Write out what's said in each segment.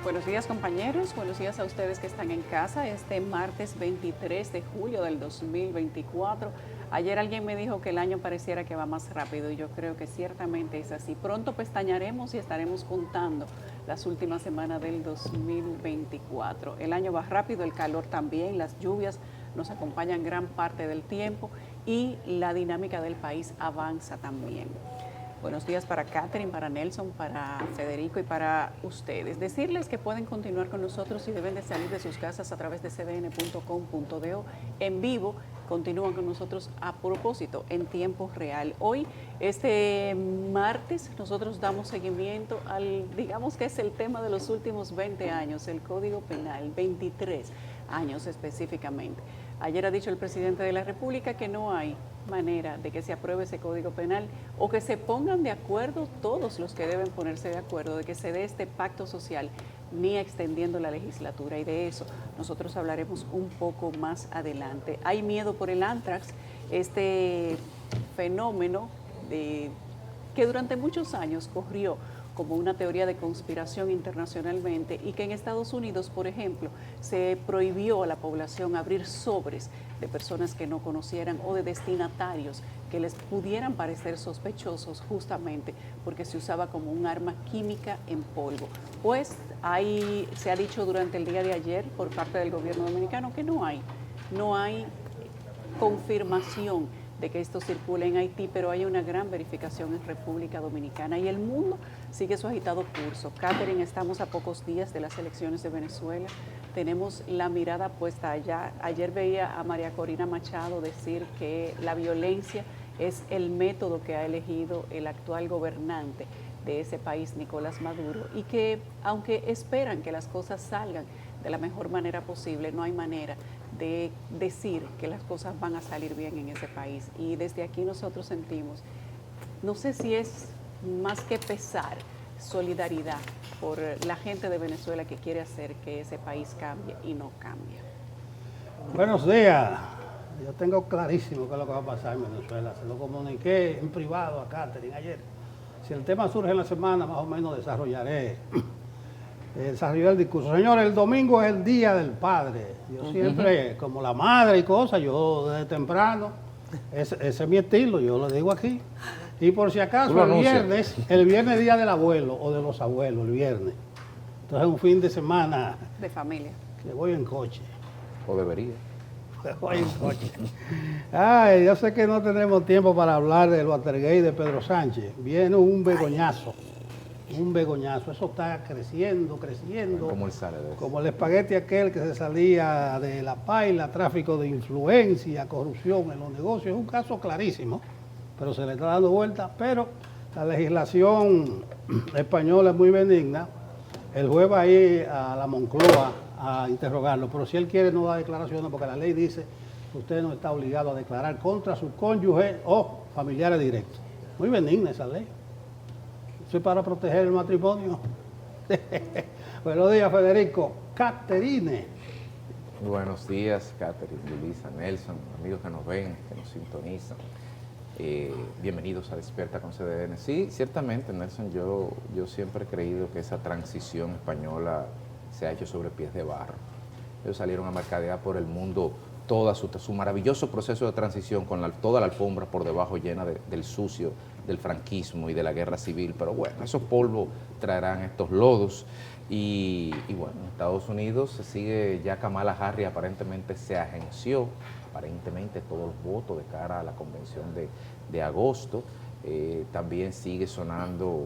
Buenos días compañeros, buenos días a ustedes que están en casa este martes 23 de julio del 2024. Ayer alguien me dijo que el año pareciera que va más rápido y yo creo que ciertamente es así. Pronto pestañaremos y estaremos contando las últimas semanas del 2024. El año va rápido, el calor también, las lluvias nos acompañan gran parte del tiempo y la dinámica del país avanza también. Buenos días para Catherine, para Nelson, para Federico y para ustedes. Decirles que pueden continuar con nosotros y deben de salir de sus casas a través de cdn.com.do en vivo. Continúan con nosotros a propósito en tiempo real. Hoy, este martes, nosotros damos seguimiento al, digamos que es el tema de los últimos 20 años, el Código Penal, 23 años específicamente. Ayer ha dicho el presidente de la República que no hay manera de que se apruebe ese Código Penal o que se pongan de acuerdo todos los que deben ponerse de acuerdo de que se dé este pacto social, ni extendiendo la legislatura. Y de eso nosotros hablaremos un poco más adelante. Hay miedo por el ántrax, este fenómeno que durante muchos años corrió como una teoría de conspiración internacionalmente y que en Estados Unidos, por ejemplo, se prohibió a la población abrir sobres de personas que no conocieran o de destinatarios que les pudieran parecer sospechosos justamente porque se usaba como un arma química en polvo. Pues se ha dicho durante el día de ayer por parte del gobierno dominicano que no hay confirmación de que esto circule en Haití, pero hay una gran verificación en República Dominicana y el mundo sigue su agitado curso. Catherine, estamos a pocos días de las elecciones de Venezuela, tenemos la mirada puesta allá. Ayer veía a María Corina Machado decir que la violencia es el método que ha elegido el actual gobernante de ese país, Nicolás Maduro, y que aunque esperan que las cosas salgan de la mejor manera posible, no hay manera de decir que las cosas van a salir bien en ese país. Y desde aquí nosotros sentimos, no sé si es más que pesar, solidaridad por la gente de Venezuela que quiere hacer que ese país cambie y no cambia. Buenos días. Yo tengo clarísimo qué es lo que va a pasar en Venezuela. Se lo comuniqué en privado a Catherine ayer. Si el tema surge en la semana, más o menos desarrollaré el discurso. Señores, el domingo es el Día del Padre. Yo siempre, como la madre y cosas, yo desde temprano, ese es mi estilo, yo lo digo aquí. Y por si acaso, el viernes es Día del Abuelo o de los abuelos, el viernes. Entonces es un fin de semana. De familia. Que voy en coche. O debería. Voy en coche. Ay, yo sé que no tenemos tiempo para hablar del Watergate de Pedro Sánchez. Viene un begoñazo. Un begoñazo, eso está creciendo. ¿Cómo él sale de eso? Como el espagueti aquel que se salía de la paila, tráfico de influencia, corrupción en los negocios, es un caso clarísimo, pero se le está dando vuelta. Pero la legislación española es muy benigna. El juez va a ir a la Moncloa a interrogarlo, pero si él quiere no da declaraciones porque la ley dice que usted no está obligado a declarar contra su cónyuge o familiares directos. Muy benigna esa ley. Soy para proteger el matrimonio. Buenos días, Federico. Catherine. Buenos días, Catherine, Yulisa, Nelson, amigos que nos ven, que nos sintonizan. Bienvenidos a Despierta con CDN. Sí, ciertamente, Nelson, yo siempre he creído que esa transición española se ha hecho sobre pies de barro. Ellos salieron a mercadear por el mundo su maravilloso proceso de transición con toda la alfombra por debajo llena del sucio del franquismo y de la guerra civil, pero bueno, esos polvos traerán estos lodos y bueno, en Estados Unidos se sigue, ya Kamala Harris aparentemente se agenció, aparentemente todos los votos de cara a la convención de agosto. También sigue sonando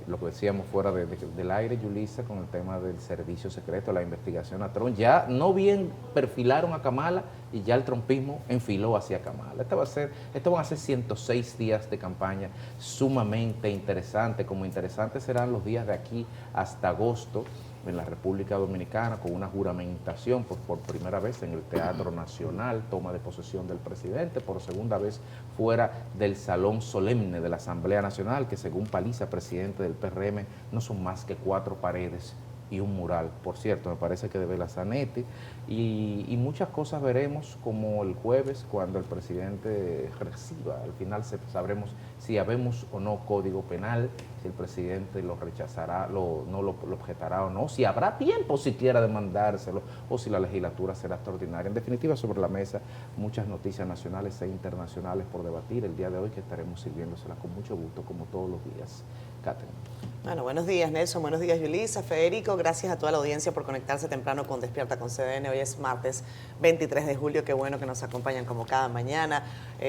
lo que decíamos fuera del aire, Yulisa, con el tema del servicio secreto, la investigación a Trump. Ya no bien perfilaron a Kamala y ya el trumpismo enfiló hacia Kamala. Estos van a ser 106 días de campaña sumamente interesante, como interesantes serán los días de aquí hasta agosto en la República Dominicana, con una juramentación por primera vez en el Teatro Nacional, toma de posesión del presidente, por segunda vez fuera del salón solemne de la Asamblea Nacional, que según Paliza, presidente del PRM, no son más que 4 paredes y un mural, por cierto, me parece que de Bela Zanetti, y muchas cosas veremos como el jueves cuando el presidente reciba, al final sabremos si habemos o no código penal, si el presidente lo rechazará, no lo objetará o no, si habrá tiempo siquiera de mandárselo o si la legislatura será extraordinaria. En definitiva, sobre la mesa muchas noticias nacionales e internacionales por debatir el día de hoy que estaremos sirviéndoselas con mucho gusto como todos los días. Catherine. Bueno, buenos días Nelson, buenos días Yulisa, Federico, gracias a toda la audiencia por conectarse temprano con Despierta con CDN. Hoy es martes 23 de julio, qué bueno que nos acompañan como cada mañana.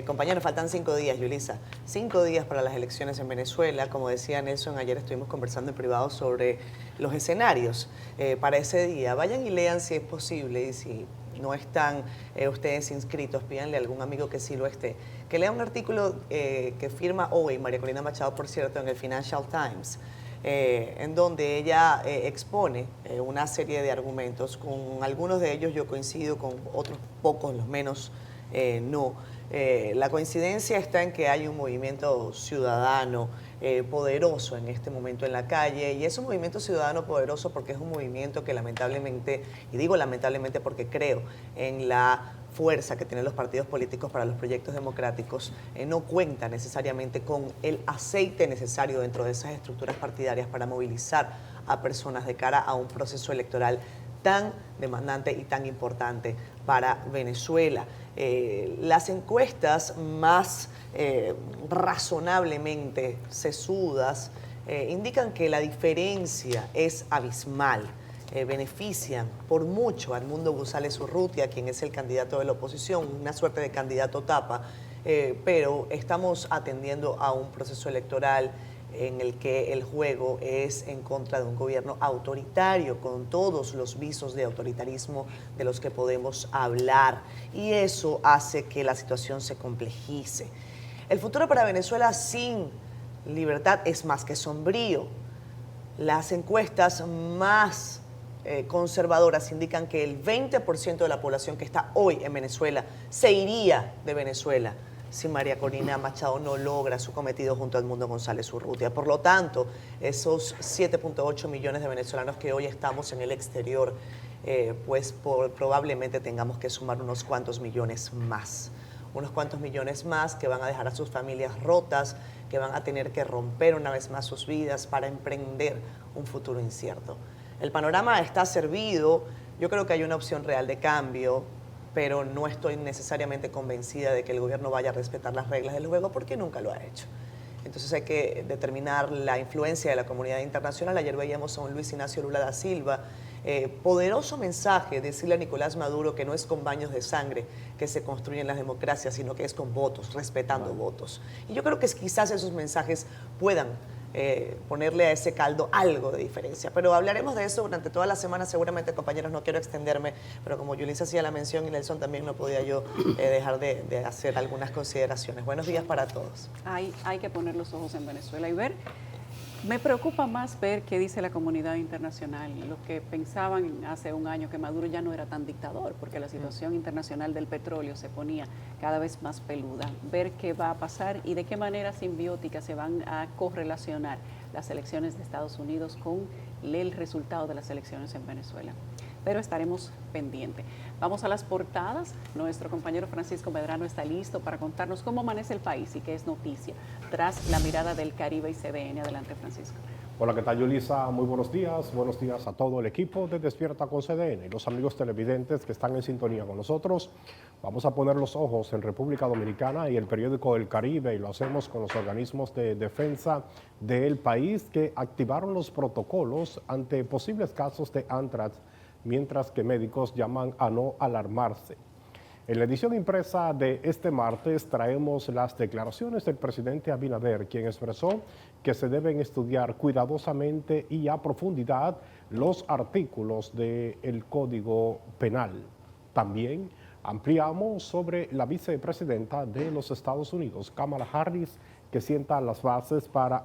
Compañeros, faltan 5 días, Yulisa, 5 días para las elecciones en Venezuela. Como decía Nelson, ayer estuvimos conversando en privado sobre los escenarios para ese día. Vayan y lean si es posible y si no están ustedes inscritos, pídanle a algún amigo que sí lo esté, que lea un artículo que firma hoy María Corina Machado, por cierto, en el Financial Times, en donde ella expone una serie de argumentos. Con algunos de ellos yo coincido, con otros pocos, los menos no. La coincidencia está en que hay un movimiento ciudadano poderoso en este momento en la calle, y es un movimiento ciudadano poderoso porque es un movimiento que lamentablemente, y digo lamentablemente porque creo en la fuerza que tienen los partidos políticos para los proyectos democráticos, no cuenta necesariamente con el aceite necesario dentro de esas estructuras partidarias para movilizar a personas de cara a un proceso electoral tan demandante y tan importante para Venezuela. Las encuestas más razonablemente sesudas indican que la diferencia es abismal. Benefician por mucho a Edmundo González Urrutia, quien es el candidato de la oposición, una suerte de candidato tapa, pero estamos atendiendo a un proceso electoral en el que el juego es en contra de un gobierno autoritario, con todos los visos de autoritarismo de los que podemos hablar, y eso hace que la situación se complejice. El futuro para Venezuela sin libertad es más que sombrío. Las encuestas más conservadoras indican que el 20% de la población que está hoy en Venezuela se iría de Venezuela si María Corina Machado no logra su cometido junto a Edmundo González Urrutia. Por lo tanto, esos 7.8 millones de venezolanos que hoy estamos en el exterior, probablemente tengamos que sumar unos cuantos millones más. Unos cuantos millones más que van a dejar a sus familias rotas, que van a tener que romper una vez más sus vidas para emprender un futuro incierto. El panorama está servido, yo creo que hay una opción real de cambio, pero no estoy necesariamente convencida de que el gobierno vaya a respetar las reglas del juego porque nunca lo ha hecho. Entonces hay que determinar la influencia de la comunidad internacional. Ayer veíamos a un Luis Ignacio Lula da Silva, poderoso mensaje, decirle a Nicolás Maduro que no es con baños de sangre que se construyen las democracias, sino que es con votos, respetando votos. Y yo creo que quizás esos mensajes puedan ponerle a ese caldo algo de diferencia. Pero hablaremos de eso durante toda la semana, seguramente, compañeros, no quiero extenderme, pero como Yulisa hacía la mención y Nelson también, no podía yo dejar de hacer algunas consideraciones. Buenos días para todos. Hay que poner los ojos en Venezuela y ver. Me preocupa más ver qué dice la comunidad internacional, los que pensaban hace un año que Maduro ya no era tan dictador, porque la situación internacional del petróleo se ponía cada vez más peluda. Ver qué va a pasar y de qué manera simbiótica se van a correlacionar las elecciones de Estados Unidos con el resultado de las elecciones en Venezuela. Pero estaremos pendientes. Vamos a las portadas. Nuestro compañero Francisco Medrano está listo para contarnos cómo amanece el país y qué es noticia tras la mirada del Caribe y CDN. Adelante, Francisco. Hola, ¿qué tal, Yulisa? Muy buenos días a todo el equipo de Despierta con CDN y los amigos televidentes que están en sintonía con nosotros. Vamos a poner los ojos en República Dominicana y el periódico El Caribe, y lo hacemos con los organismos de defensa del país que activaron los protocolos ante posibles casos de anthrax, mientras que médicos llaman a no alarmarse. En la edición impresa de este martes traemos las declaraciones del presidente Abinader, quien expresó que se deben estudiar cuidadosamente y a profundidad los artículos del Código Penal. También ampliamos sobre la vicepresidenta de los Estados Unidos, Kamala Harris, que sienta las bases para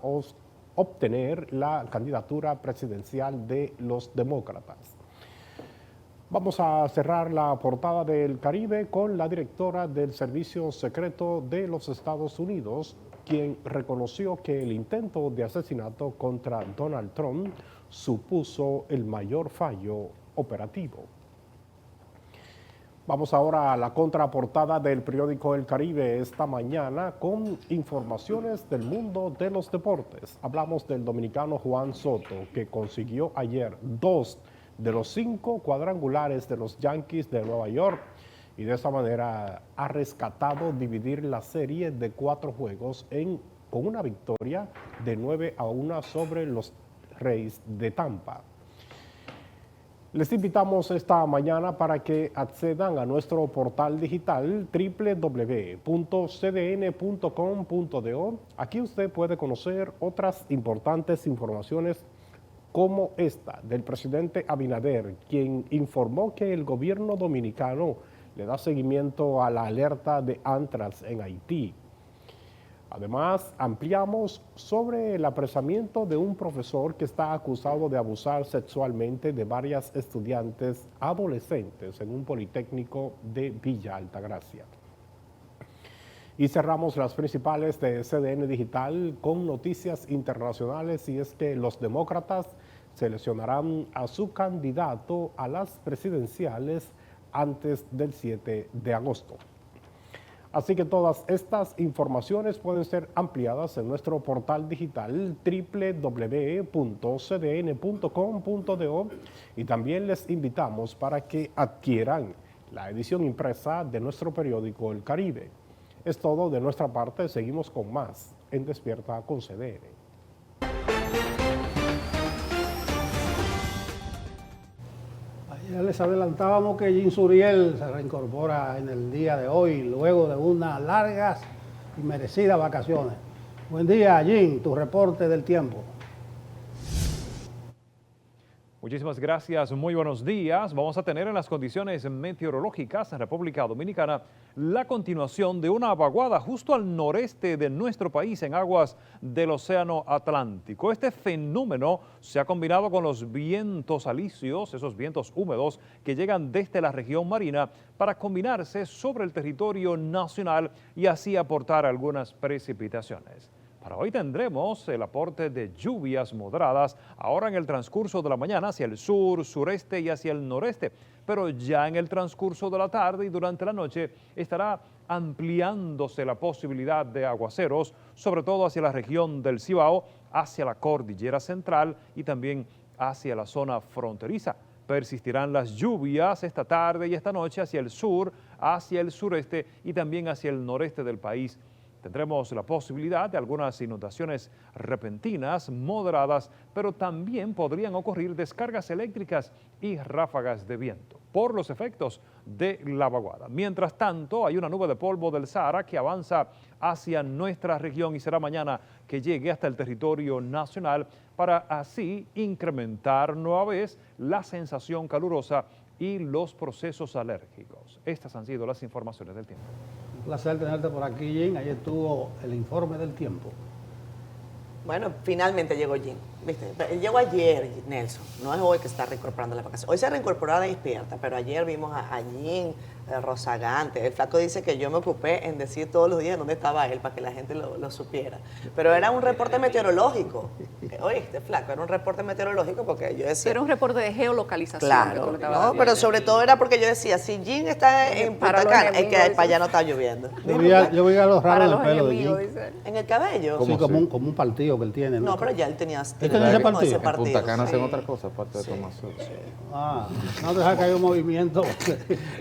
obtener la candidatura presidencial de los demócratas. Vamos a cerrar la portada del Caribe con la directora del Servicio Secreto de los Estados Unidos, quien reconoció que el intento de asesinato contra Donald Trump supuso el mayor fallo operativo. Vamos ahora a la contraportada del periódico El Caribe esta mañana con informaciones del mundo de los deportes. Hablamos del dominicano Juan Soto, que consiguió ayer 2 de los 5 cuadrangulares de los Yankees de Nueva York y de esa manera ha rescatado dividir la serie de 4 juegos con una victoria de 9-1 sobre los Reyes de Tampa. Les invitamos esta mañana para que accedan a nuestro portal digital www.cdn.com.do. Aquí usted puede conocer otras importantes informaciones como esta del presidente Abinader, quien informó que el gobierno dominicano le da seguimiento a la alerta de Anthrax en Haití. Además, ampliamos sobre el apresamiento de un profesor que está acusado de abusar sexualmente de varias estudiantes adolescentes en un politécnico de Villa Altagracia. Y cerramos las principales de CDN Digital con noticias internacionales, y es que los demócratas seleccionarán a su candidato a las presidenciales antes del 7 de agosto. Así que todas estas informaciones pueden ser ampliadas en nuestro portal digital www.cdn.com.do, y también les invitamos para que adquieran la edición impresa de nuestro periódico El Caribe. Es todo de nuestra parte, seguimos con más en Despierta con CDN. Ayer les adelantábamos que Jean Suriel se reincorpora en el día de hoy, luego de unas largas y merecidas vacaciones. Buen día, Jean, tu reporte del tiempo. Muchísimas gracias, muy buenos días. Vamos a tener en las condiciones meteorológicas en República Dominicana la continuación de una vaguada justo al noreste de nuestro país en aguas del Océano Atlántico. Este fenómeno se ha combinado con los vientos alisios, esos vientos húmedos que llegan desde la región marina para combinarse sobre el territorio nacional y así aportar algunas precipitaciones. Para hoy tendremos el aporte de lluvias moderadas ahora en el transcurso de la mañana hacia el sur, sureste y hacia el noreste, pero ya en el transcurso de la tarde y durante la noche estará ampliándose la posibilidad de aguaceros, sobre todo hacia la región del Cibao, hacia la cordillera central y también hacia la zona fronteriza. Persistirán las lluvias esta tarde y esta noche hacia el sur, hacia el sureste y también hacia el noreste del país. Tendremos la posibilidad de algunas inundaciones repentinas, moderadas, pero también podrían ocurrir descargas eléctricas y ráfagas de viento por los efectos de la vaguada. Mientras tanto, hay una nube de polvo del Sahara que avanza hacia nuestra región y será mañana que llegue hasta el territorio nacional para así incrementar nueva vez la sensación calurosa y los procesos alérgicos. Estas han sido las informaciones del tiempo. Un placer tenerte por aquí, Jean. Ayer tuvo el informe del tiempo. Bueno, finalmente llegó Jean. ¿Viste? Él llegó ayer, Nelson. No es hoy que está reincorporando la vacación. Hoy se reincorporó a Despierta, pero ayer vimos a Jean rozagante. El flaco dice que yo me ocupé en decir todos los días dónde estaba él para que la gente lo supiera. Pero era un reporte meteorológico. Oíste, flaco, era un reporte meteorológico porque yo decía... Era un reporte de geolocalización. Claro, no, pero sobre todo era porque yo decía, si Jean está en Punta Cana, es que para allá no está lloviendo. Yo vi a los raros en el pelo de Jean. ¿En el cabello? Sí, como un partido que él tiene. No, pero ya él tenía ese partido. En Punta Cana hacen otra cosa aparte de tomar sol. Ah, no deja que haya un movimiento.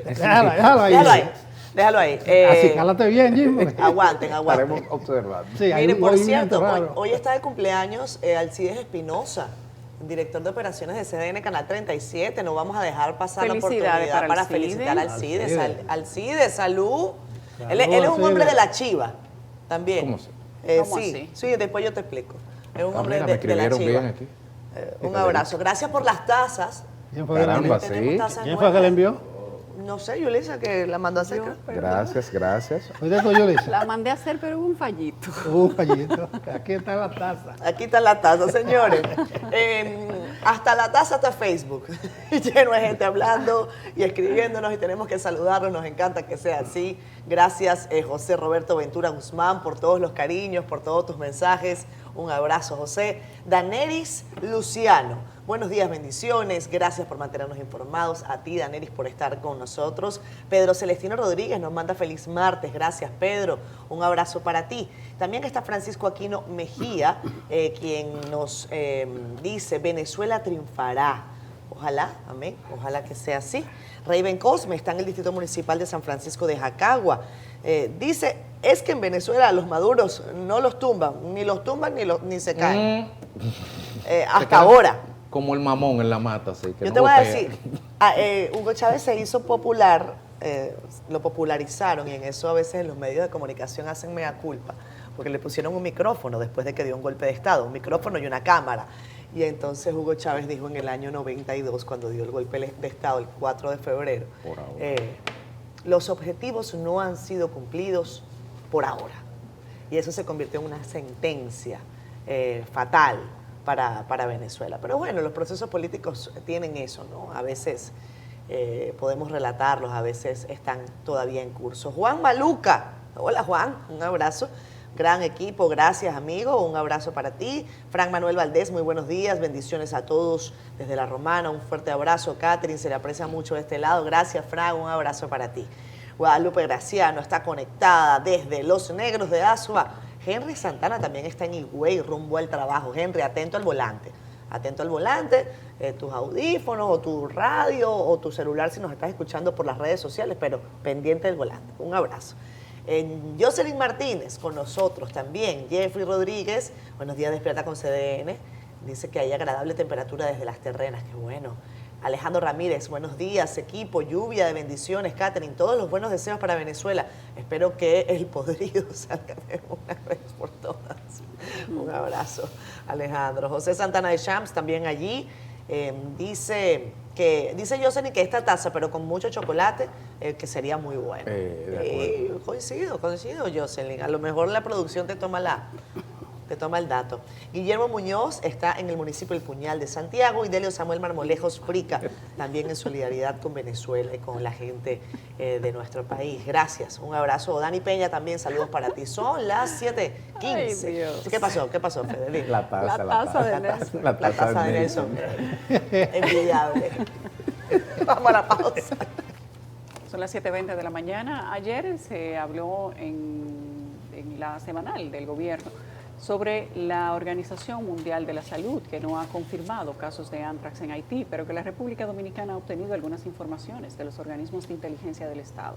Déjalo ahí. Déjalo ahí. Así, cálate bien, Jim. Aguanten. Estaremos observando. Sí, hay Miren, un por movimiento cierto, raro. hoy está de cumpleaños Alcides Espinosa, director de operaciones de CDN Canal 37. No vamos a dejar pasar la Felicidades oportunidad para Alcides. felicitar a Alcides. Alcides. Alcides, salud. Salud, Él es un Alcides. hombre de la chiva, también. ¿Cómo así? ¿Cómo Sí, así? sí, después yo te explico. Es un hombre Mira, me de la escribieron chiva. bien aquí. Un abrazo. Gracias por las tazas. ¿Quién fue que le Caramba, envió? Tenemos sí. tazas ¿Quién fue que le nuevas. envió? No sé, Yulisa, que la mandó a hacer. Gracias. ¿Oíste tú, Yulisa? La mandé a hacer, pero hubo un fallito. Un fallito. Aquí está la taza. Aquí está la taza, señores. Hasta la taza está Facebook, lleno de gente hablando y escribiéndonos y tenemos que saludarlos, nos encanta que sea así. Gracias José Roberto Ventura Guzmán por todos los cariños, por todos tus mensajes. Un abrazo, José. Daneris Luciano, buenos días, bendiciones. Gracias por mantenernos informados. A ti, Daneris, por estar con nosotros. Pedro Celestino Rodríguez nos manda feliz martes. Gracias, Pedro. Un abrazo para ti. También está Francisco Aquino Mejía, quien nos dice, Venezuela triunfará. Ojalá, amén, ojalá que sea así. Raven Cosme está en el Distrito Municipal de San Francisco de Jacagua. Dice, es que en Venezuela los maduros no los tumban ni se caen. Hasta ahora. Como el mamón en la mata, así que Yo no te voy a botea. decir, Hugo Chávez se hizo popular, lo popularizaron y en eso a veces los medios de comunicación hacen mea culpa, porque le pusieron un micrófono después de que dio un golpe de Estado, un micrófono y una cámara. Y entonces Hugo Chávez dijo en el año 92, cuando dio el golpe de Estado, el 4 de febrero, Por ahora. los objetivos no han sido cumplidos por ahora. Y eso se convirtió en una sentencia fatal para Venezuela. Pero bueno, los procesos políticos tienen eso, ¿no? A veces podemos relatarlos, a veces están todavía en curso. Juan Maluca, hola Juan, un abrazo. Gran equipo, gracias amigo, un abrazo para ti. Frank Manuel Valdés, muy buenos días, bendiciones a todos desde La Romana, un fuerte abrazo. Catherine, se le aprecia mucho de este lado, gracias Frank, un abrazo para ti. Guadalupe Graciano está conectada desde Los Negros de Azua. Henry Santana también está en Higüey, rumbo al trabajo. Henry, atento al volante, tus audífonos o tu radio o tu celular si nos estás escuchando por las redes sociales, pero pendiente del volante. Un abrazo. Jocelyn Martínez con nosotros también. Jeffrey Rodríguez, buenos días, despierta con CDN. Dice que hay agradable temperatura desde las terrenas, qué bueno. Alejandro Ramírez, buenos días, equipo, lluvia de bendiciones, Catherine, todos los buenos deseos para Venezuela. Espero que el podrido salga de una vez por todas. Un abrazo, Alejandro. José Santana de Champs también allí. Dice Jocelyn que esta taza, pero con mucho chocolate, que sería muy bueno. Coincido, Jocelyn. A lo mejor la producción te toma el dato. Guillermo Muñoz está en el municipio del Puñal de Santiago y Delio Samuel Marmolejos Frica, también en solidaridad con Venezuela y con la gente de nuestro país. Gracias, un abrazo. Dani Peña también, saludos para ti. Son las 7:15. ¿Qué pasó, Federico? La taza de Nelson. La taza de Nelson. Envidiable. Vamos a la pausa. Son las 7:20 de la mañana. Ayer se habló en la semanal del gobierno sobre la Organización Mundial de la Salud, que no ha confirmado casos de anthrax en Haití, pero que la República Dominicana ha obtenido algunas informaciones de los organismos de inteligencia del Estado.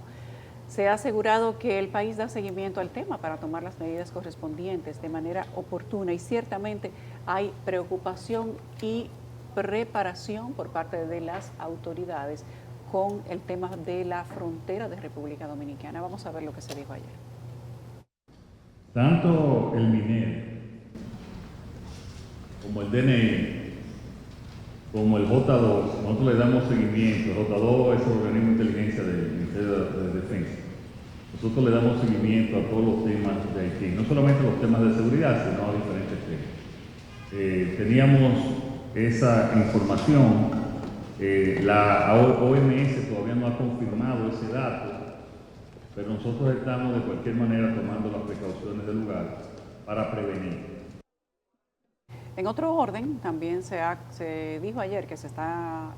Se ha asegurado que el país da seguimiento al tema para tomar las medidas correspondientes de manera oportuna y ciertamente hay preocupación y preparación por parte de las autoridades con el tema de la frontera de República Dominicana. Vamos a ver lo que se dijo ayer. Tanto el MINER como el DNI, como el J2, nosotros le damos seguimiento. El J2 es el organismo de inteligencia del Ministerio de Defensa. Nosotros le damos seguimiento a todos los temas de Haití, no solamente los temas de seguridad, sino a diferentes temas. Teníamos esa información, la OMS todavía no ha confirmado ese dato, pero nosotros estamos de cualquier manera tomando las precauciones del lugar para prevenir. En otro orden, también se dijo ayer que se está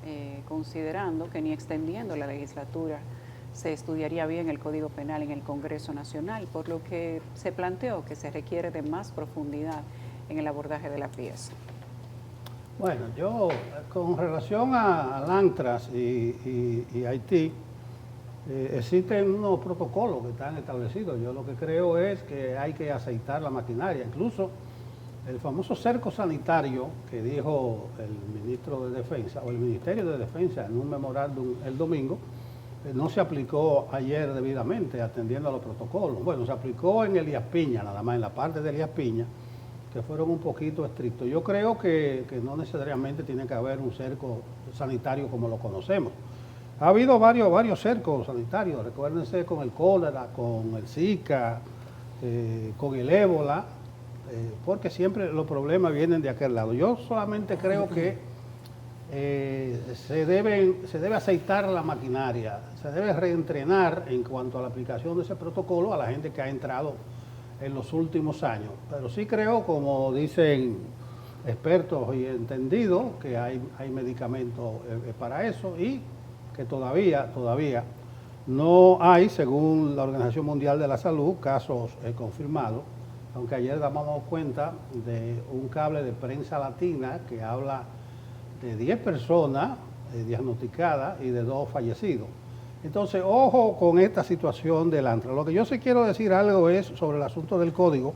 considerando que ni extendiendo la legislatura se estudiaría bien el Código Penal en el Congreso Nacional, por lo que se planteó que se requiere de más profundidad en el abordaje de la pieza. Bueno, yo con relación al anthrax y Haití, existen unos protocolos que están establecidos. Yo lo que creo es que hay que aceitar la maquinaria. Incluso el famoso cerco sanitario que dijo el ministro de Defensa o el Ministerio de Defensa en un memorándum el domingo, no se aplicó ayer debidamente atendiendo a los protocolos. Bueno, se aplicó en Elías Piña, nada más en la parte de Elías Piña, que fueron un poquito estrictos. Yo creo que no necesariamente tiene que haber un cerco sanitario como lo conocemos. Ha habido varios cercos sanitarios, recuérdense, con el cólera, con el Zika, con el ébola, porque siempre los problemas vienen de aquel lado. Yo solamente creo que se debe aceitar la maquinaria, se debe reentrenar en cuanto a la aplicación de ese protocolo a la gente que ha entrado en los últimos años. Pero sí creo, como dicen expertos y entendidos, que hay medicamentos para eso y que todavía no hay, según la Organización Mundial de la Salud, casos confirmados, aunque ayer damos cuenta de un cable de prensa latina que habla de 10 personas diagnosticadas y de 2 fallecidos. Entonces, ojo con esta situación del ANTRA. Lo que yo sí quiero decir algo es sobre el asunto del código,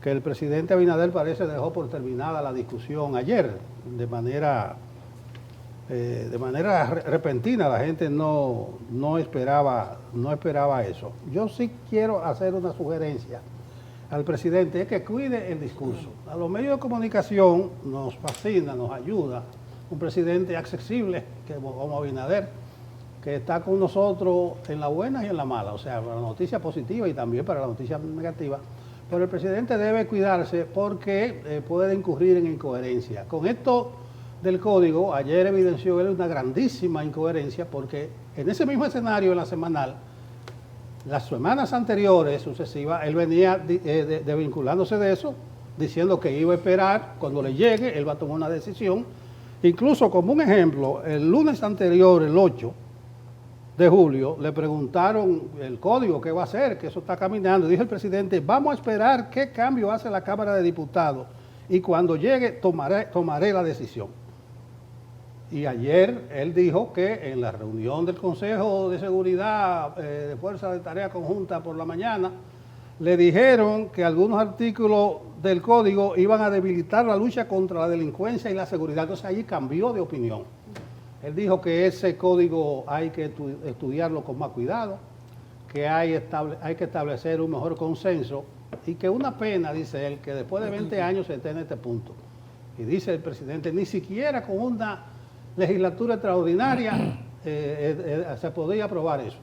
que el presidente Abinader parece dejó por terminada la discusión ayer, de manera repentina. La gente no esperaba eso. Yo sí quiero hacer una sugerencia al presidente, es que cuide el discurso. A los medios de comunicación nos fascina, nos ayuda un presidente accesible como Abinader, que está con nosotros en la buena y en la mala, o sea, para la noticia positiva y también para la noticia negativa. Pero el presidente debe cuidarse porque puede incurrir en incoherencia. Con esto del código, ayer evidenció él una grandísima incoherencia, porque en ese mismo escenario, en la semanal, las semanas anteriores, sucesivas, él venía desvinculándose de eso, diciendo que iba a esperar, cuando le llegue, él va a tomar una decisión. Incluso, como un ejemplo, el lunes anterior, el 8 de julio, le preguntaron el código, qué va a hacer, que eso está caminando. Dijo el presidente, vamos a esperar qué cambio hace la Cámara de Diputados y cuando llegue tomaré la decisión. Y ayer él dijo que en la reunión del Consejo de Seguridad de Fuerza de Tarea Conjunta por la mañana, le dijeron que algunos artículos del código iban a debilitar la lucha contra la delincuencia y la seguridad. Entonces allí cambió de opinión. Él dijo que ese código hay que estudiarlo con más cuidado, que hay que establecer un mejor consenso y que una pena, dice él, que después de 20 años se esté en este punto. Y dice el presidente, ni siquiera con una legislatura extraordinaria se podía aprobar eso.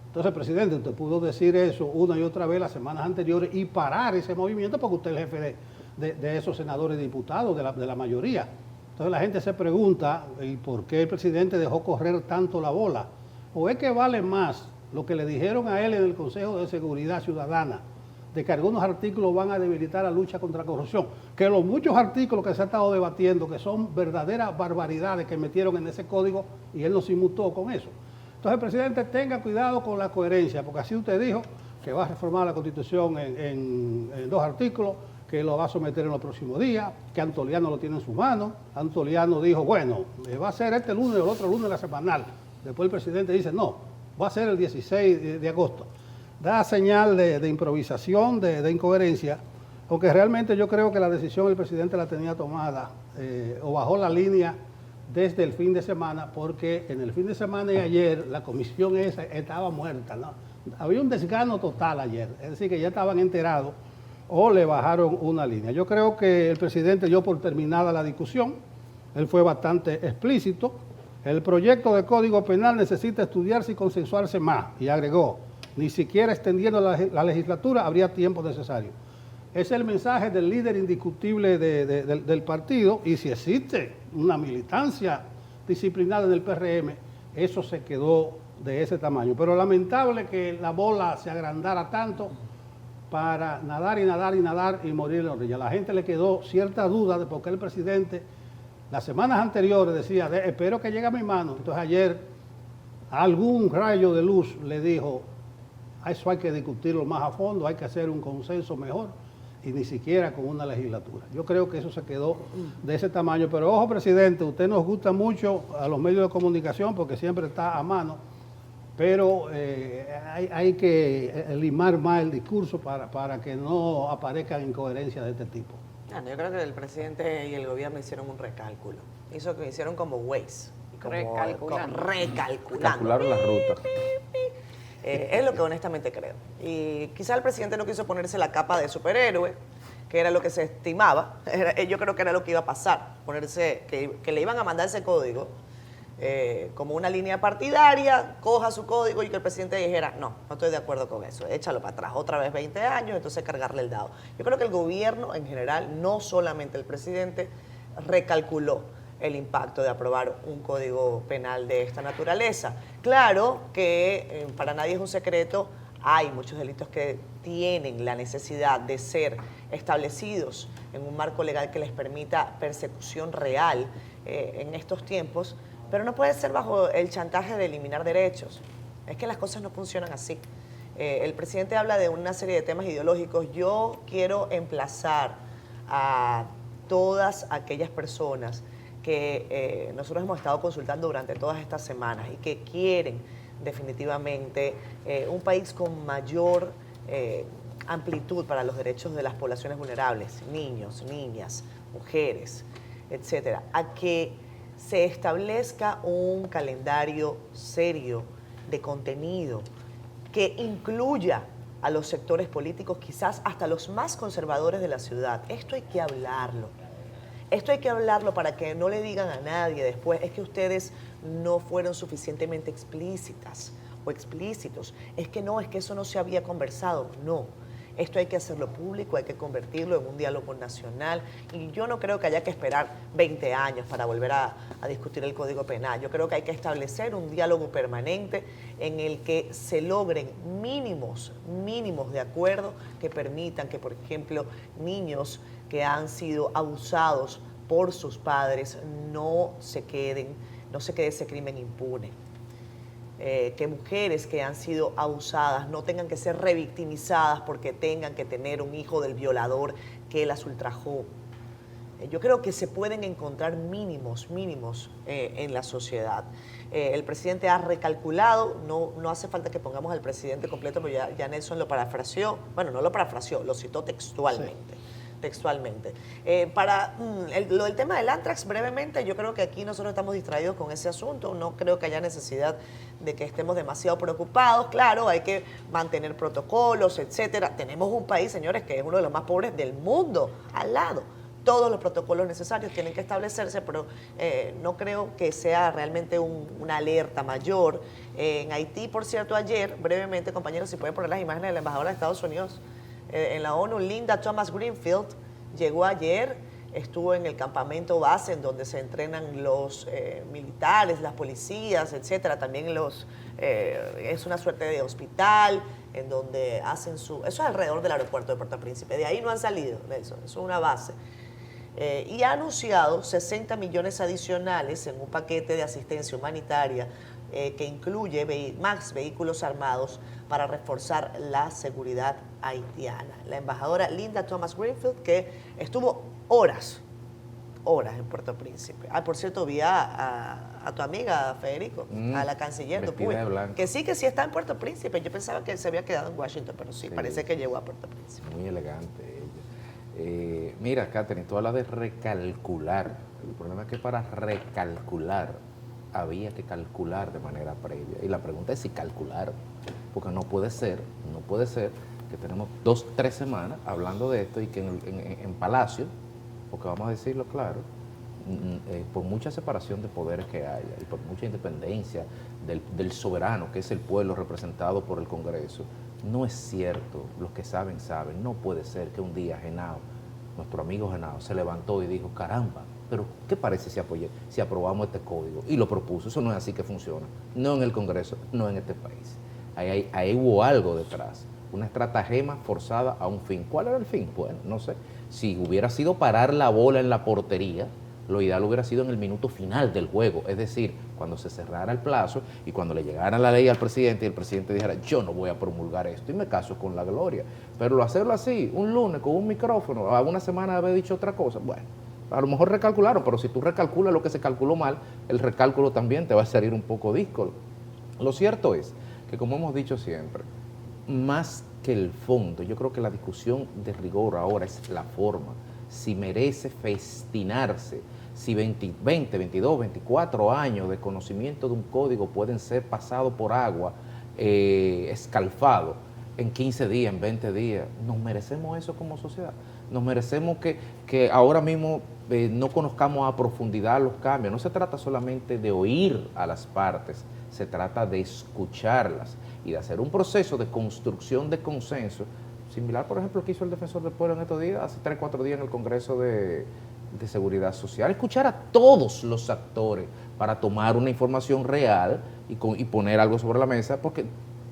Entonces, presidente, usted pudo decir eso una y otra vez las semanas anteriores y parar ese movimiento porque usted es el jefe de esos senadores y diputados, de la mayoría. Entonces la gente se pregunta, ¿y por qué el presidente dejó correr tanto la bola? ¿O es que vale más lo que le dijeron a él en el Consejo de Seguridad Ciudadana, de que algunos artículos van a debilitar la lucha contra la corrupción, que los muchos artículos que se ha estado debatiendo, que son verdaderas barbaridades que metieron en ese código y él no se inmutó con eso? Entonces, presidente, tenga cuidado con la coherencia, porque así usted dijo que va a reformar la Constitución en 2 artículos, que lo va a someter en los próximos días, que Antoliano lo tiene en su mano. Antoliano dijo, bueno, va a ser este lunes o el otro lunes la semanal. Después el presidente dice, no, va a ser el 16 de agosto. Da señal de improvisación, de incoherencia, aunque realmente yo creo que la decisión el presidente la tenía tomada o bajó la línea desde el fin de semana, porque en el fin de semana y ayer la comisión esa estaba muerta, ¿no? Había un desgano total ayer, es decir, que ya estaban enterados o le bajaron una línea. Yo creo que el presidente dio por terminada la discusión, él fue bastante explícito. El proyecto de Código Penal necesita estudiarse y consensuarse más, y agregó, ni siquiera extendiendo la legislatura habría tiempo necesario. Es el mensaje del líder indiscutible del partido, y si existe una militancia disciplinada en el PRM, eso se quedó de ese tamaño. Pero lamentable que la bola se agrandara tanto para nadar y nadar y nadar y morir en la orilla. A la gente le quedó cierta duda de por qué el presidente las semanas anteriores decía, espero que llegue a mi mano. Entonces ayer algún rayo de luz le dijo, eso hay que discutirlo más a fondo, hay que hacer un consenso mejor, y ni siquiera con una legislatura. Yo creo que eso se quedó de ese tamaño. Pero ojo, presidente, usted nos gusta mucho a los medios de comunicación porque siempre está a mano, pero hay que limar más el discurso para que no aparezcan incoherencias de este tipo. Yo creo que el presidente y el gobierno hicieron un recálculo. Hicieron como Waze. Recalculando. Calcularon la ruta. Es lo que honestamente creo. Y quizá el presidente no quiso ponerse la capa de superhéroe, que era lo que se estimaba. Yo creo que era lo que iba a pasar, ponerse que le iban a mandar ese código como una línea partidaria, coja su código y que el presidente dijera, no estoy de acuerdo con eso, échalo para atrás, otra vez 20 años, entonces cargarle el dado. Yo creo que el gobierno en general, no solamente el presidente, recalculó. el impacto de aprobar un código penal de esta naturaleza. Claro que para nadie es un secreto, hay muchos delitos que tienen la necesidad de ser establecidos en un marco legal que les permita persecución real en estos tiempos, pero no puede ser bajo el chantaje de eliminar derechos. Es que las cosas no funcionan así. El presidente habla de una serie de temas ideológicos. Yo quiero emplazar a todas aquellas personas que nosotros hemos estado consultando durante todas estas semanas y que quieren definitivamente un país con mayor amplitud para los derechos de las poblaciones vulnerables, niños, niñas, mujeres, etcétera, a que se establezca un calendario serio de contenido que incluya a los sectores políticos, quizás hasta los más conservadores de la ciudad. Esto hay que hablarlo. Esto hay que hablarlo para que no le digan a nadie después, es que ustedes no fueron suficientemente explícitas o explícitos. Es que eso no se había conversado. No. Esto hay que hacerlo público, hay que convertirlo en un diálogo nacional. Y yo no creo que haya que esperar 20 años para volver a discutir el Código Penal. Yo creo que hay que establecer un diálogo permanente en el que se logren mínimos de acuerdo que permitan que, por ejemplo, niños que han sido abusados por sus padres no se quede ese crimen impune. Que mujeres que han sido abusadas no tengan que ser revictimizadas porque tengan que tener un hijo del violador que las ultrajó. Yo creo que se pueden encontrar mínimos en la sociedad. El presidente ha recalculado, no hace falta que pongamos al presidente completo, pero ya Nelson lo parafraseó, bueno, no lo parafraseó, lo citó textualmente. Sí. Textualmente. Lo del tema del Antrax, brevemente, yo creo que aquí nosotros estamos distraídos con ese asunto, no creo que haya necesidad de que estemos demasiado preocupados. Claro, hay que mantener protocolos, etcétera. Tenemos un país, señores, que es uno de los más pobres del mundo, al lado. Todos los protocolos necesarios tienen que establecerse, pero no creo que sea realmente una alerta mayor. En Haití, por cierto, ayer, brevemente, compañeros, si pueden poner las imágenes de la embajadora de Estados Unidos en la ONU, Linda Thomas Greenfield, llegó ayer, estuvo en el campamento base en donde se entrenan los militares, las policías, etcétera. También es una suerte de hospital en donde hacen eso es alrededor del aeropuerto de Puerto Príncipe. De ahí no han salido, Nelson, eso es una base. Y ha anunciado 60 millones adicionales en un paquete de asistencia humanitaria que incluye más vehículos armados para reforzar la seguridad haitiana. La embajadora Linda Thomas Greenfield, que estuvo horas en Puerto Príncipe. Por cierto, vi a tu amiga, Federico, a la canciller Dupuy, que sí está en Puerto Príncipe. Yo pensaba que se había quedado en Washington, pero sí. Parece que llegó a Puerto Príncipe. Muy elegante ella. Mira, Catherine, tú hablas de recalcular. El problema es que para recalcular había que calcular de manera previa. Y la pregunta es si calcular, porque no puede ser que tenemos 2-3 semanas hablando de esto y que en Palacio, porque vamos a decirlo claro, por mucha separación de poderes que haya y por mucha independencia del soberano, que es el pueblo representado por el Congreso, no es cierto, los que saben, no puede ser que un día Genao, nuestro amigo Genao, se levantó y dijo, caramba, pero ¿qué parece si aprobamos este código? Y lo propuso. Eso no es así que funciona. No en el Congreso, no en este país. Ahí hubo algo detrás. Una estratagema forzada a un fin. ¿Cuál era el fin? Bueno, no sé. Si hubiera sido parar la bola en la portería, lo ideal hubiera sido en el minuto final del juego. Es decir, cuando se cerrara el plazo y cuando le llegara la ley al presidente y el presidente dijera, yo no voy a promulgar esto y me caso con la gloria. Pero hacerlo así, un lunes con un micrófono, a una semana de haber dicho otra cosa, bueno. A lo mejor recalcularon, pero si tú recalculas lo que se calculó mal, el recálculo también te va a salir un poco díscolo. Lo cierto es que, como hemos dicho siempre, más que el fondo, yo creo que la discusión de rigor ahora es la forma. Si merece festinarse, si 20, 22, 24 años de conocimiento de un código pueden ser pasados por agua, escalfados, en 15 días, en 20 días. ¿Nos merecemos eso como sociedad? ¿Nos merecemos que ahora mismo no conozcamos a profundidad los cambios? No se trata solamente de oír a las partes, se trata de escucharlas y de hacer un proceso de construcción de consenso, similar, por ejemplo, que hizo el Defensor del Pueblo en estos días, hace 3-4 días en el Congreso de de seguridad social, escuchar a todos los actores para tomar una información real y poner algo sobre la mesa, porque